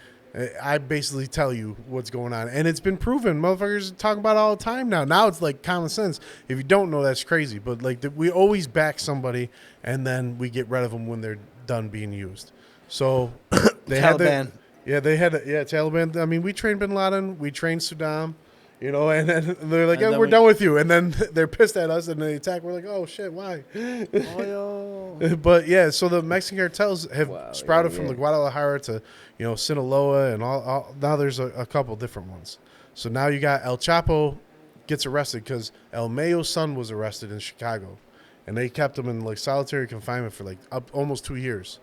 I basically tell you what's going on, and it's been proven. Motherfuckers talk about it all the time now. Now it's like common sense. If you don't know, that's crazy. But like we always back somebody, and then we get rid of them when they're done being used. So they
Taliban.
Taliban. I mean, we trained Bin Laden, we trained Saddam. And then they're like,
And then
we're done with you. And then they're pissed at us and they attack. We're like, oh, shit, why? But, yeah, so the Mexican cartels have sprouted from the Guadalajara to, Sinaloa and all. Now there's a couple different ones. So now you got El Chapo gets arrested because El Mayo's son was arrested in Chicago. And they kept him in, like, solitary confinement for, like, almost 2 years.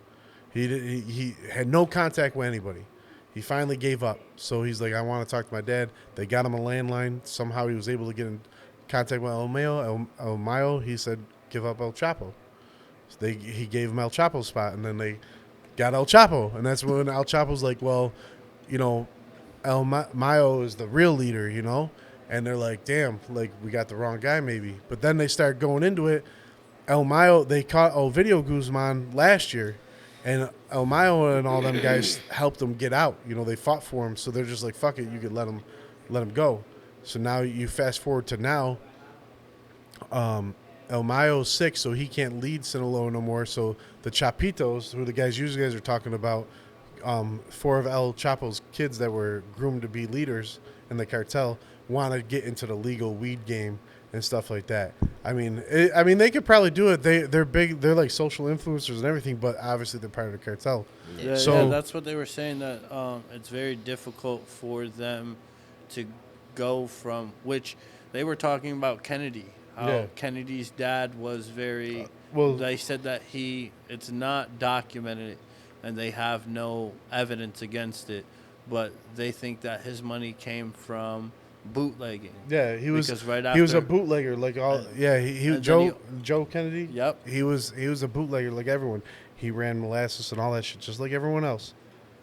He had no contact with anybody. He finally gave up. So he's like, I want to talk to my dad. They got him a landline. Somehow he was able to get in contact with El Mayo. El Mayo, he said, give up El Chapo. So he gave him El Chapo's spot, and then they got El Chapo. And that's when El Chapo's like, well, El Mayo is the real leader, And they're like, damn, like we got the wrong guy maybe. But then they start going into it. El Mayo, they caught Ovidio Guzman last year. And El Mayo and all them guys helped him get out. They fought for him, so they're just like, fuck it, you could let him go. So now you fast forward to now, El Mayo's sick, so he can't lead Sinaloa no more. So the Chapitos, who the guys you guys are talking about, 4 of El Chapo's kids that were groomed to be leaders in the cartel, want to get into the legal weed game and stuff like that. I mean, they could probably do it. They're big. They're like social influencers and everything, but obviously they're part of the cartel.
Yeah, that's what they were saying, that it's very difficult for them to go from, which they were talking about Kennedy. How Kennedy's dad was very. They said that it's not documented, and they have no evidence against it, but they think that his money came from bootlegging.
Yeah, he was a bootlegger like all. He Joe Kennedy.
Yep.
He was a bootlegger like everyone. He ran molasses and all that shit just like everyone else.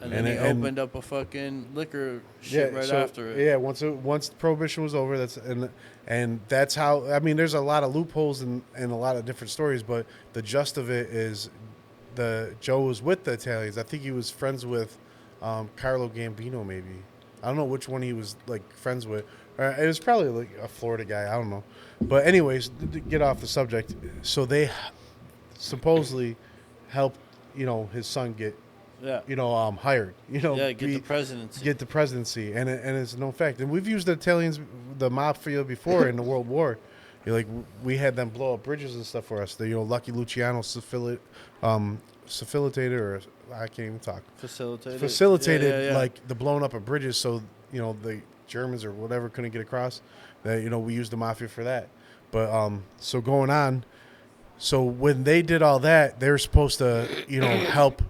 And then he opened up a fucking liquor shit after it.
Yeah, once Prohibition was over, and that's how. I mean, there's a lot of loopholes and a lot of different stories, but the gist of it is, Joe was with the Italians. I think he was friends with Carlo Gambino, maybe. I don't know which one he was like friends with. It was probably like a Florida guy. I don't know. But anyways, to get off the subject, so they supposedly helped, his son get, hired.
Get the presidency.
Get the presidency, and it's no fact. And we've used the Italians, the mafia before in the World War. We had them blow up bridges and stuff for us. The Lucky Luciano facilitator, or I can't even talk. Facilitated like the blowing up of bridges, so the Germans or whatever couldn't get across. That we used the mafia for that. But so going on, so when they did all that, they were supposed to help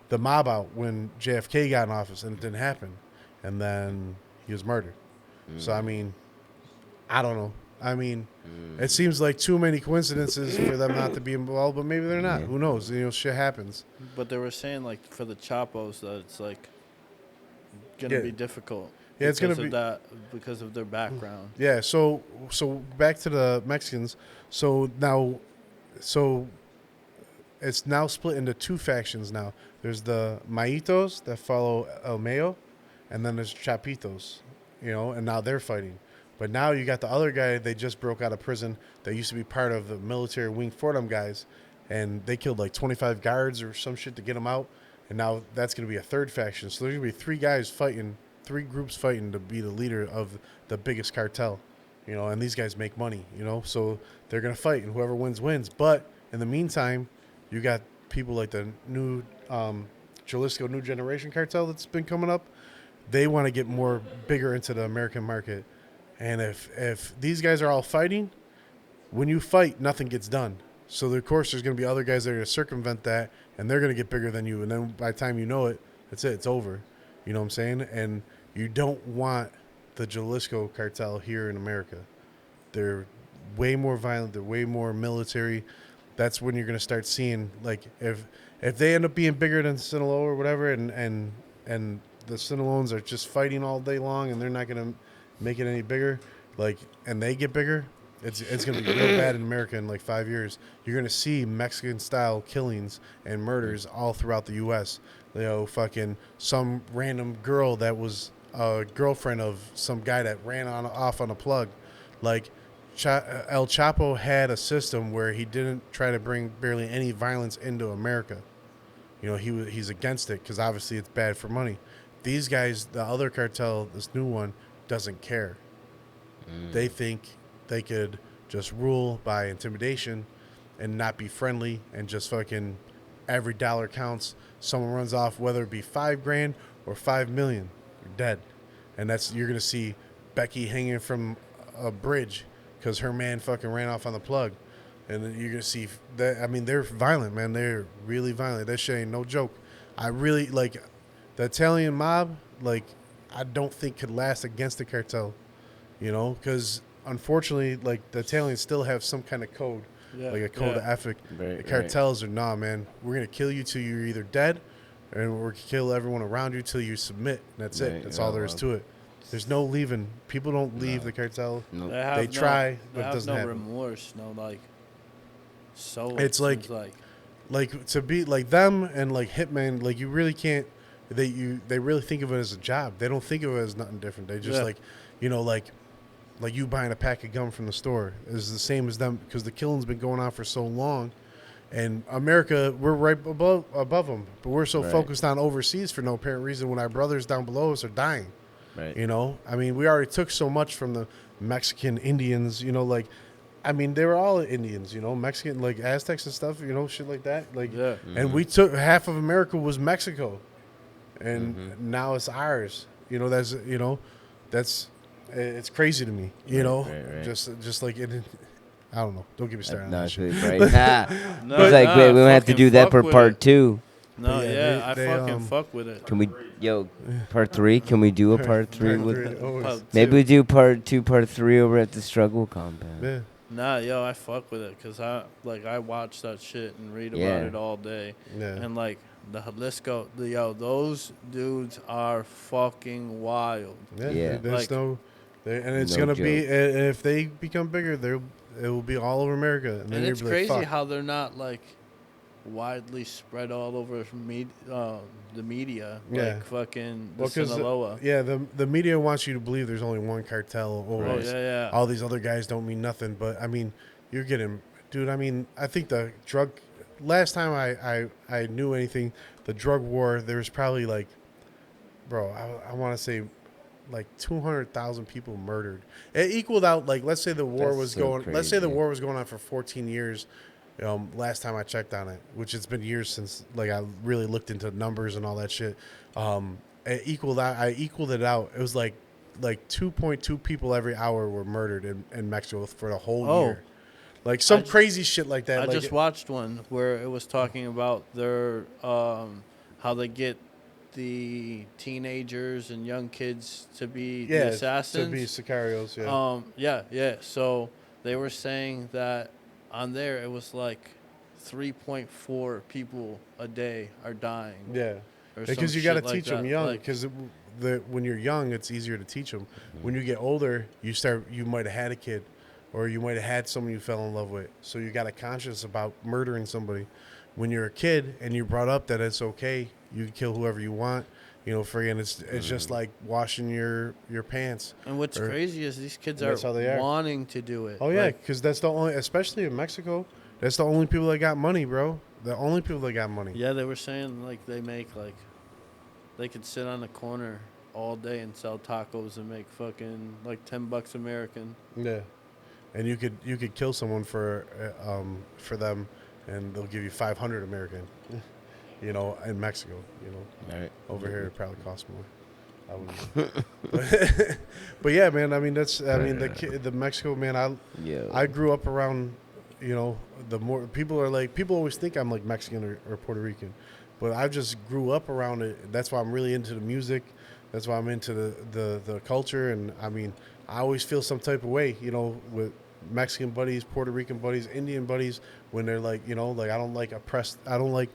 the mob out when JFK got in office, and it didn't happen, and then he was murdered. So I mean, I don't know. I mean, it seems like too many coincidences for them not to be involved, but maybe they're not. Who knows? Shit happens.
But they were saying, like, for the Chapos, that it's, like, going to be difficult.
Yeah, it's going to be
because of their background.
Yeah, so back to the Mexicans. So it's now split into 2 factions now. There's the Maitos that follow El Mayo, and then there's Chapitos, and now they're fighting. But now you got the other guy, they just broke out of prison, that used to be part of the military wing for them guys, and they killed like 25 guards or some shit to get them out, and now that's going to be a 3rd faction. So there's going to be 3 guys fighting, 3 groups fighting to be the leader of the biggest cartel, and these guys make money, so they're going to fight, and whoever wins, wins. But in the meantime, you got people like the new Jalisco New Generation cartel that's been coming up. They want to get more bigger into the American market. And if these guys are all fighting, when you fight, nothing gets done. So of course there's going to be other guys that are going to circumvent that, and they're going to get bigger than you. And then by the time you know it, that's it. It's over. You know what I'm saying? And you don't want the Jalisco cartel here in America. They're way more violent. They're way more military. That's when you're going to start seeing, like, if they end up being bigger than Sinaloa or whatever, and the Sinaloans are just fighting all day long, and they're not going to make it any bigger, like, and they get bigger, it's going to be real bad in America in like 5 years. You're going to see Mexican-style killings and murders all throughout the U.S. You know, fucking some random girl that was a girlfriend of some guy that ran off on a plug. Like, El Chapo had a system where he didn't try to bring barely any violence into America. You know, he's against it because obviously it's bad for money. These guys, the other cartel, this new one, doesn't care. They think they could just rule by intimidation and not be friendly and just fucking every dollar counts. Someone runs off, whether it be $5,000 or $5 million, you're dead. And you're going to see Becky hanging from a bridge because her man fucking ran off on the plug. And then you're going to see that. I mean, they're violent, man. They're really violent. That shit ain't no joke. I really, like, the Italian mob, like, I don't think could last against the cartel, you know, because unfortunately, like, the Italians still have some kind of code, like a code of ethic.
Right,
the cartels are, nah, man, we're going to kill you till you're either dead, and we're going to kill everyone around you till you submit. And that's it. That's all there is to it. There's no leaving. People don't leave the cartel.
Nope.
They try, but it doesn't
no
happen.
remorse, no, like, so
It's like to be like them and like hitmen, like you really can't. They really think of it as a job. They don't think of it as nothing different. They just like, you know, like you buying a pack of gum from the store is the same as them because the killing's been going on for so long. And America, we're right above them, but we're so focused on overseas for no apparent reason when our brothers down below us are dying.
Right.
You know, I mean, we already took so much from the Mexican Indians, you know, like, I mean, they were all Indians, you know, Mexican, like Aztecs and stuff, you know, shit like that. Like, and we took half of America was Mexico, and now it's ours. You know, it's crazy to me. You know, just like it. I don't know. Don't get me started on that shit.
Right. It's like, wait, we don't have to do that for part 2.
No,
yeah,
I fucking fuck with it.
Can we, part 3? Can we do a part 3 with?
Always.
Maybe we do part 2, part 3 over at the struggle compound.
Yeah.
Nah, I fuck with it because I watch that shit and read about it all day.
Yeah.
And like the Jalisco, those dudes are fucking wild.
Yeah. There's
Like,
and it's
No
gonna be,
joke.
and if they become bigger, it will be all over America.
And
then
it's
you'll be like,
crazy
fuck.
how they're not like widely spread all over the media.
Yeah.
Like fucking the
Well, 'cause
Sinaloa.
the media wants you to believe there's only one cartel, or
Oh, yeah.
all these other guys don't mean nothing. But I mean, you're getting, dude. I mean, I think the drug. Last time I knew anything, the drug war. There was probably like, bro, I want to say, like 200,000 people murdered. It equaled out, like, let's say the war
That's
was
so
going. Let's say the
crazy.
war was going on for 14 years. Last time I checked on it, which it's been years since, like, I really looked into numbers and all that shit. It equaled out. I equaled it out. It was like 2.2 people every hour were murdered in Mexico for the whole year. Like some crazy shit like that.
I
like
just watched one where it was talking about their how they get the teenagers and young kids to be the assassins.
to be sicarios. Yeah.
So they were saying that on there it was like 3.4 people a day are dying.
Yeah.
Or
Because
some
you got to
shit like
teach them
that.
young.
Like,
Because when you're young, it's easier to teach them. When you get older, you might have had a kid, or you might have had someone you fell in love with. So you got a conscience about murdering somebody. When you're a kid and you're brought up that it's okay, you can kill whoever you want. You know, friggin', it's just like washing your pants.
and what's crazy is these kids
That's how they are.
wanting to do it.
Oh yeah,
Like,
because that's the only, especially in Mexico, that's the only people that got money, bro. The only people that got money.
yeah, they were saying like they make like they could sit on the corner all day and sell tacos and make fucking like $10 American.
Yeah, and you could kill someone for them, and they'll give you 500 American. You know, in Mexico, you know,
Right.
over here it probably costs more. I wouldn't. But yeah, man. I mean, the Mexico, man. I grew up around you know, the more people are like, people always think I'm like Mexican or Puerto Rican, but I just grew up around it. That's why I'm really into the music. That's why I'm into the culture. And I mean, I always feel some type of way, you know, with Mexican buddies, Puerto Rican buddies, Indian buddies, when they're like, you know, like I don't like oppressed. I don't like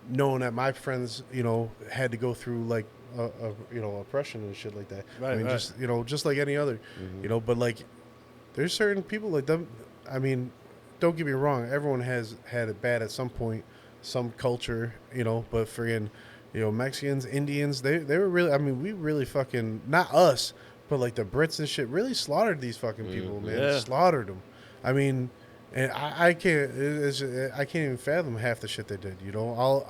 knowing that my friends, you know, had to go through like, you know, oppression and shit like that.
Right,
I mean,
right.
just, you know, just like any other, you know, but like there's certain people like them. I mean, don't get me wrong. Everyone has had it bad at some point, some culture, you know, but friggin', you know, Mexicans, Indians, they were really, I mean, we really fucking, not us, but like the Brits and shit really slaughtered these fucking people, man.
Yeah.
Slaughtered them. I mean, and I can't, I can't even fathom half the shit they did, you know.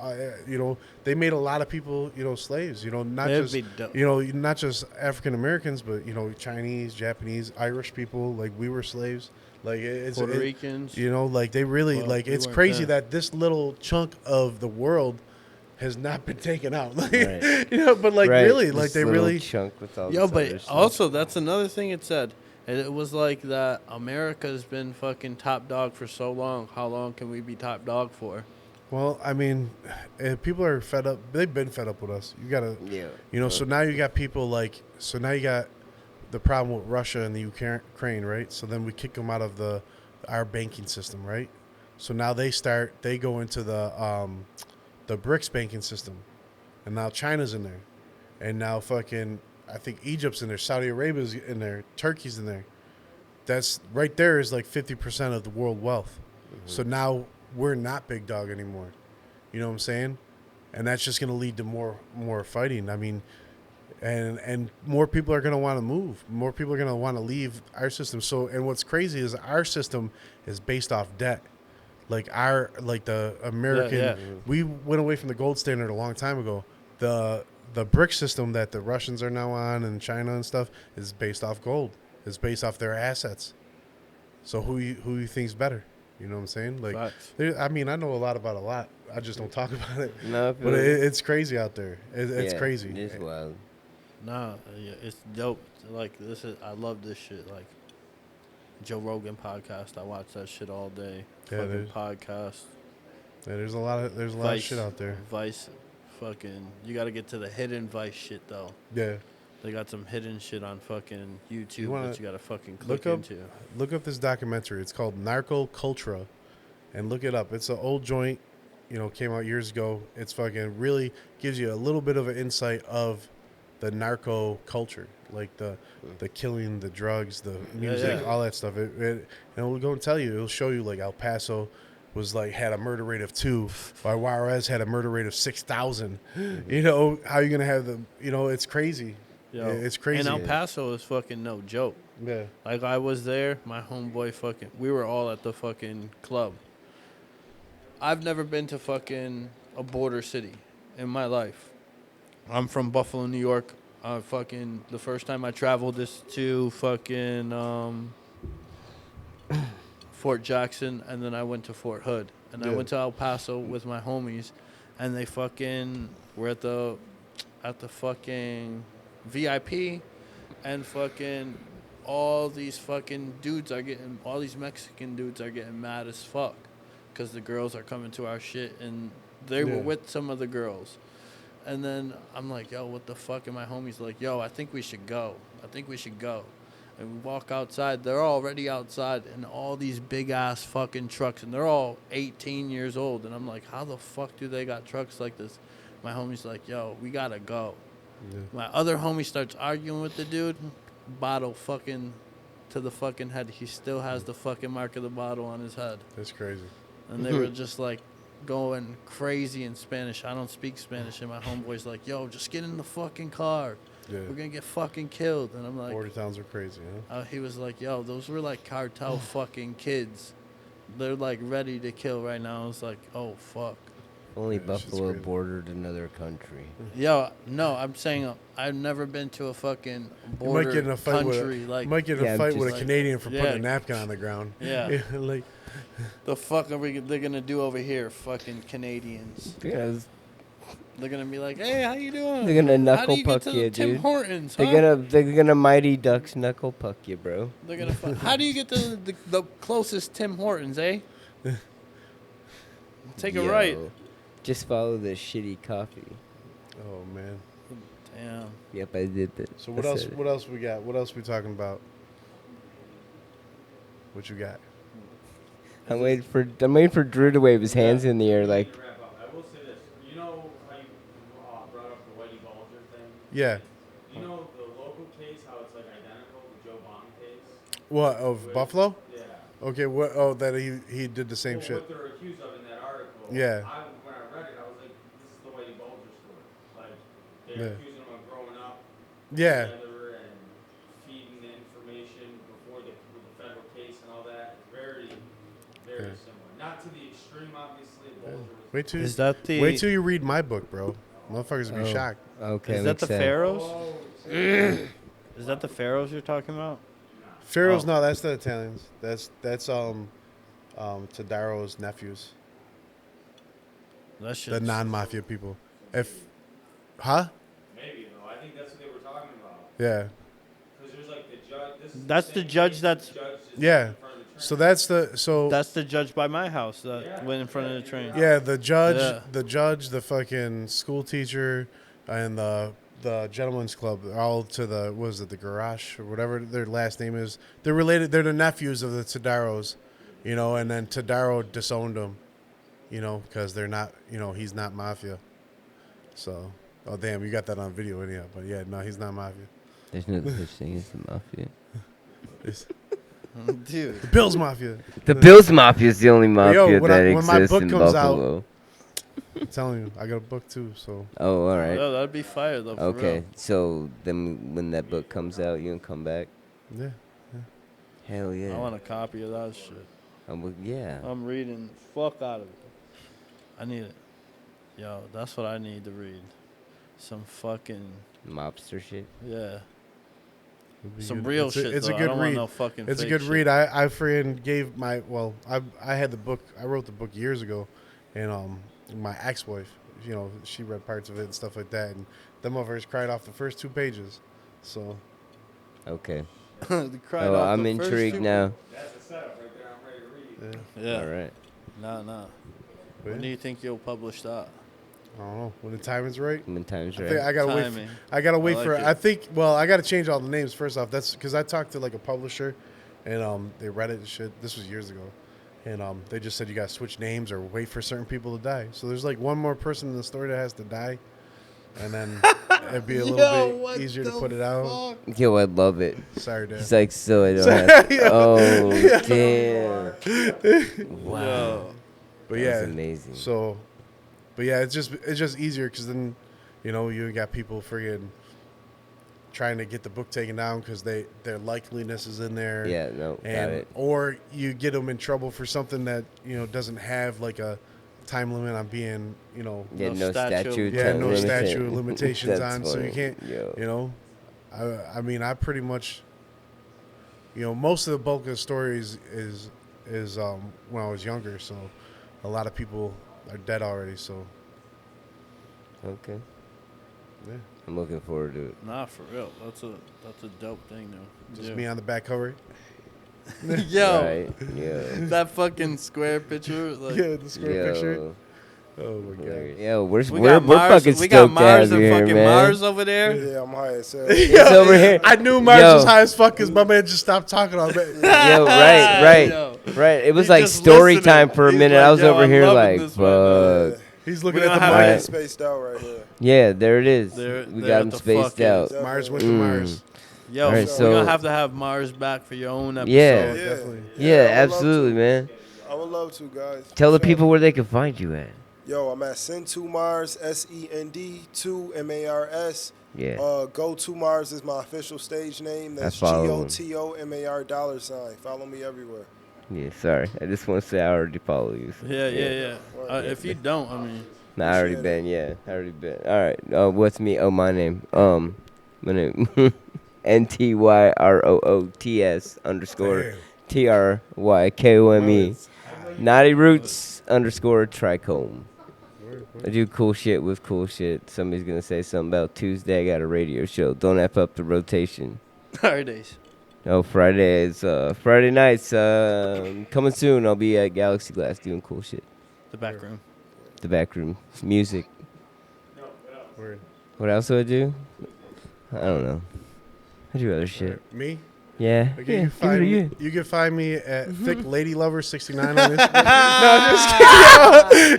You know, they made a lot of people, you know, slaves, you know, not
That'd
just,
be dope.
you know, not just African Americans, but, you know, Chinese, Japanese, Irish people, like we were slaves. Like it's
Puerto Ricans.
you know, like they really
Well,
like
we
it's
weren't
crazy
there.
that this little chunk of the world has not been taken out. Like,
Right.
you know, but like
Right,
really,
this
like they
little
really.
chunk with all
Yo,
this other
but
stuff.
also that's another thing it said. It was like that America's been fucking top dog for so long. How long can we be top dog for?
Well, I mean, people are fed up. They've been fed up with us. You gotta,
Yeah.
you know. So now you got people like. So now you got the problem with Russia and the Ukraine, right? So then we kick them out of our banking system, right? So now they go into the BRICS banking system, and now China's in there, and now fucking I think Egypt's in there, Saudi Arabia's in there, Turkey's in there. That's right there is like 50% of the world wealth. So now we're not big dog anymore. You know what I'm saying? And that's just going to lead to more fighting. I mean, and more people are going to want to move. More people are going to want to leave our system. So, and what's crazy is our system is based off debt. Like the American,
Yeah.
we went away from the gold standard a long time ago. The brick system that the Russians are now on and China and stuff is based off gold. It's based off their assets. So who you think's better? You know what I'm saying? Like,
Facts.
I mean, I know a lot about a lot. I just don't talk about it.
No, I
But
feel it.
it's crazy out there. It's
Yeah,
crazy.
It's wild.
Nah, yeah, it's dope. Like I love this shit. Like Joe Rogan podcast, I watch that shit all day.
Yeah,
Fucking
there's-
podcast.
Yeah, there's a lot of shit out there.
Vice, fucking. You got to get to the hidden Vice shit though.
Yeah.
They got some hidden shit on fucking YouTube
wanna
that you got to fucking click
Look up
into.
look up this documentary. It's called Narco Cultura, and look it up. It's an old joint, you know, came out years ago. It's fucking really gives you a little bit of an insight of the narco culture, like the killing, the drugs, the music,
yeah.
all that stuff. And it'll go and tell you. It'll show you like El Paso was like had a murder rate of 2, while Juarez had a murder rate of 6,000. You know how you gonna have the? You know, it's crazy.
Yo,
It's crazy.
And El Paso is fucking no joke.
Yeah.
Like I was there, my homeboy fucking. We were all at the fucking club. I've never been to fucking a border city in my life. I'm from Buffalo, New York. Fucking the first time I traveled is to fucking Fort Jackson, and then I went to Fort Hood, and I
Yeah.
went to El Paso with my homies, and they fucking were at the fucking VIP, and fucking all these fucking dudes are getting, all these Mexican dudes are getting mad as fuck, because the girls are coming to our shit, and they were
Yeah.
with some of the girls. And then I'm like, yo, what the fuck? And my homie's like, yo, I think we should go. And we walk outside. They're already outside in all these big-ass fucking trucks. And they're all 18 years old. And I'm like, how the fuck do they got trucks like this? My homie's like, yo, we got to go.
Yeah.
My other homie starts arguing with the dude. Bottle fucking to the fucking head. He still has the fucking mark of the bottle on his head.
That's crazy.
And they were just like going crazy in Spanish. I don't speak Spanish, and my homeboy's like, yo, just get in the fucking car.
Yeah.
We're going to get fucking killed. And I'm like,
Border towns are crazy, huh?
he was like, yo, those were like cartel fucking kids. They're like ready to kill right now. I was like, oh, fuck.
Only
Yeah, shit's
Buffalo
crazy.
bordered another country.
Yo, no, I'm saying I've never been to a fucking
You
border
might get in a fight
country.
with
like,
you might get in
Yeah,
a
I'm
fight
just
with a
like-
Canadian for
Yeah.
putting a napkin on the ground.
Yeah.
Like
the fuck are they're going to do over here, fucking Canadians?
Yeah,
They're gonna be like, "Hey, how you doing?
They're gonna
How do
knuckle
you get
puck
to
you,
the Tim
dude.
Hortons? Huh?
They're gonna Mighty Ducks knuckle puck you, bro.
They're gonna. How do you get to the closest Tim Hortons, eh? Take a right.
Yo, just follow the shitty coffee.
Oh man.
Damn.
Yep, I did that.
So what
I
else?
said it.
What else we got? What else we talking about? What you got?
I'm waiting for Drew to wave his hands in the air like.
To wrap up, I will say this. You know how you brought up the Whitey Bulger thing?
Yeah.
You know the local case, how it's like identical, the Joe Bond case?
What of
With-
Buffalo?
Yeah.
Okay. What? Oh, that he did the same
Well,
shit.
What they're accused of in that article.
Yeah.
When I read it, I was like, this is the Whitey Bulger story. Like, they're
Yeah.
accusing him of growing up
Yeah.
together and feeding the information before the federal case and all that. It's very, very
Yeah.
similar. Not to the extreme, obviously. Bulger was
Wait till
Is that the?
wait till you read my book, bro. Motherfuckers will be
Oh.
shocked.
Okay,
Is
I'm
that the
excited.
Pharaohs? Is that the Pharaohs you're talking about?
Pharaohs,
Oh.
no, that's the Italians. That's Tadaro's nephews,
That shit.
the non-mafia people. Huh?
maybe, though. I think that's what they were talking about.
Yeah.
Because there's like the judge. This is
That's
same
the judge
case,
that's-
the judge just
Yeah.
in front of the train.
So
That's the judge by my house that went in front of the train.
yeah, the judge,
Yeah.
the fucking school teacher, and the gentleman's club. They're all to the the garage or whatever their last name is. They're related. They're the nephews of the Tadaros, you know. And then Tadaro disowned them, you know, because they're not, you know, he's not mafia. So, oh damn, you got that on video anyhow. But yeah, no, he's not mafia.
There's no such thing as the mafia.
It's
Dude.
the Bills Mafia.
The Bills Mafia is the only mafia
when
that
when my
exists
book
in
comes out-
Buffalo.
I'm telling you, I got a book too. So
Oh, all right.
Oh, that'd be fire though. For
Okay,
real.
so then when that book comes out, you can come back.
yeah.
Hell yeah.
I want a copy of that shit.
Yeah.
I'm reading fuck out of it. I need it. Yo, that's what I need to read. Some fucking
Mobster shit.
yeah.
It'd be
Some
good.
real
It's
shit.
It's
though.
a
I
good
don't want
read.
no fucking
It's a
fake
good
shit.
read. I freaking gave I had the book. I wrote the book years ago, and my ex-wife, you know, she read parts of it and stuff like that, and them motherfuckers cried off the first 2 pages. So
Okay.
They cried
Oh,
off
I'm
the first
intrigued
two-
now.
That's a setup right there. I'm ready to read.
yeah,
Yeah.
All right.
Nah.
But
When do
yeah,
you think you'll publish that?
I don't know when the time is right.
When time's
I
right.
think I gotta wait.
Timing.
I gotta wait
I
for.
like it.
I think. Well, I gotta change all the names first off. That's because I talked to like a publisher, and they read it and shit. This was years ago, and they just said you gotta switch names or wait for certain people to die. So there's like one more person in the story that has to die, and then it'd be a little bit easier to put it out.
Yo, I love it.
Sorry, Dad.
He's like, so I don't have. Oh, damn. Wow.
But
That
yeah,
was amazing.
So, but yeah, it's just easier because then, you know, you got people friggin' trying to get the book taken down because their likeliness is in there.
Yeah, no, got
and
it.
or you get them in trouble for something that, you know, doesn't have like a time limit on being, you know,
Yeah,
No
no
statute.
statute.
yeah,
time
no
limit.
statute of limitations
That's
on, so you
funny.
can't,
Yo.
you know, I mean, I pretty much, you know, most of the bulk of the stories is when I was younger, so a lot of people are dead already, so
Okay.
yeah,
I'm looking forward to it.
Nah, for real. That's a dope thing though.
just
Yeah.
me on the back cover.
Yo,
Right? Yeah.
that fucking square picture. Like,
Yeah, the square picture.
Yo.
Oh my god.
Hilarious. Yo, we're
We
we're
got Mars.
fucking
We got
stoked to
Mars
have you
and
here,
fucking
man.
Mars over there.
Yeah, I'm high as hell.
It's over here.
I knew Mars
Yo.
was high as fuck because my man just stopped talking on me.
Yo, right.
Yo.
Right. It was
He's
like
just
story
listening.
time for a
He's
minute.
like,
I was
yo,
over
I'm
here
loving
like,
this right now.
fuck.
He's looking
We
at the
don't have
Mars.
Alright.
Spaced out right here.
Yeah, there it is.
They're-
We
they're
got
at
him
the
spaced
fucking-
out.
Mars went to Mars.
Yo,
Alright,
we're
so-
gonna have Mars back for your own episode.
Yeah.
Yeah,
definitely.
Yeah,
I would love
absolutely,
to.
man.
I would love to, guys.
Tell the
So,
people where they can find you at.
Yo, I'm at Send2 Mars, SEND2 MARS.
Yeah.
Go to Mars is my official stage name. That's
follow him.
GOTOMAR $. Follow me everywhere.
Yeah, sorry. I just want to say I already follow you. So.
Yeah. If you don't, I mean,
Nah, I already been, yeah. I already been. All right. What's me? Oh, my name. My name. NTYROOTS _ TRYKOME. Naughty Roots _ Trichome. I do cool shit with cool shit. Somebody's gonna say something about Tuesday. I got a radio show. Don't F up the rotation.
Fridays.
Oh, Friday nights. Coming soon. I'll be at Galaxy Glass doing cool shit.
The back room.
The back room. Music.
Word.
What else do I do? I don't know. I do other shit.
Me?
Yeah.
Okay,
Yeah.
you, find
give it a
me,
year.
you can find me at Thick Lady Lover 69 on Instagram.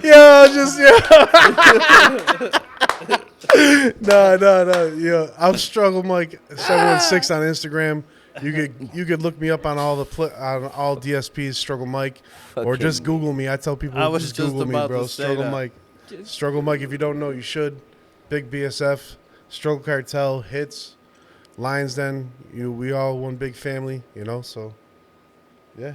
No, just kidding. No. Yo, I'm Struggle Mike 716 on Instagram. You could look me up on all on all DSPs, Struggle Mike, or just
Fucking-
Google me. I tell people
I was
just
just
Google me,
about
bro.
to say
Struggle
that.
Mike. Struggle Mike. If you don't know, you should. Big BSF, Struggle Cartel, Hits, Lions Den. We all one big family, you know. So, yeah.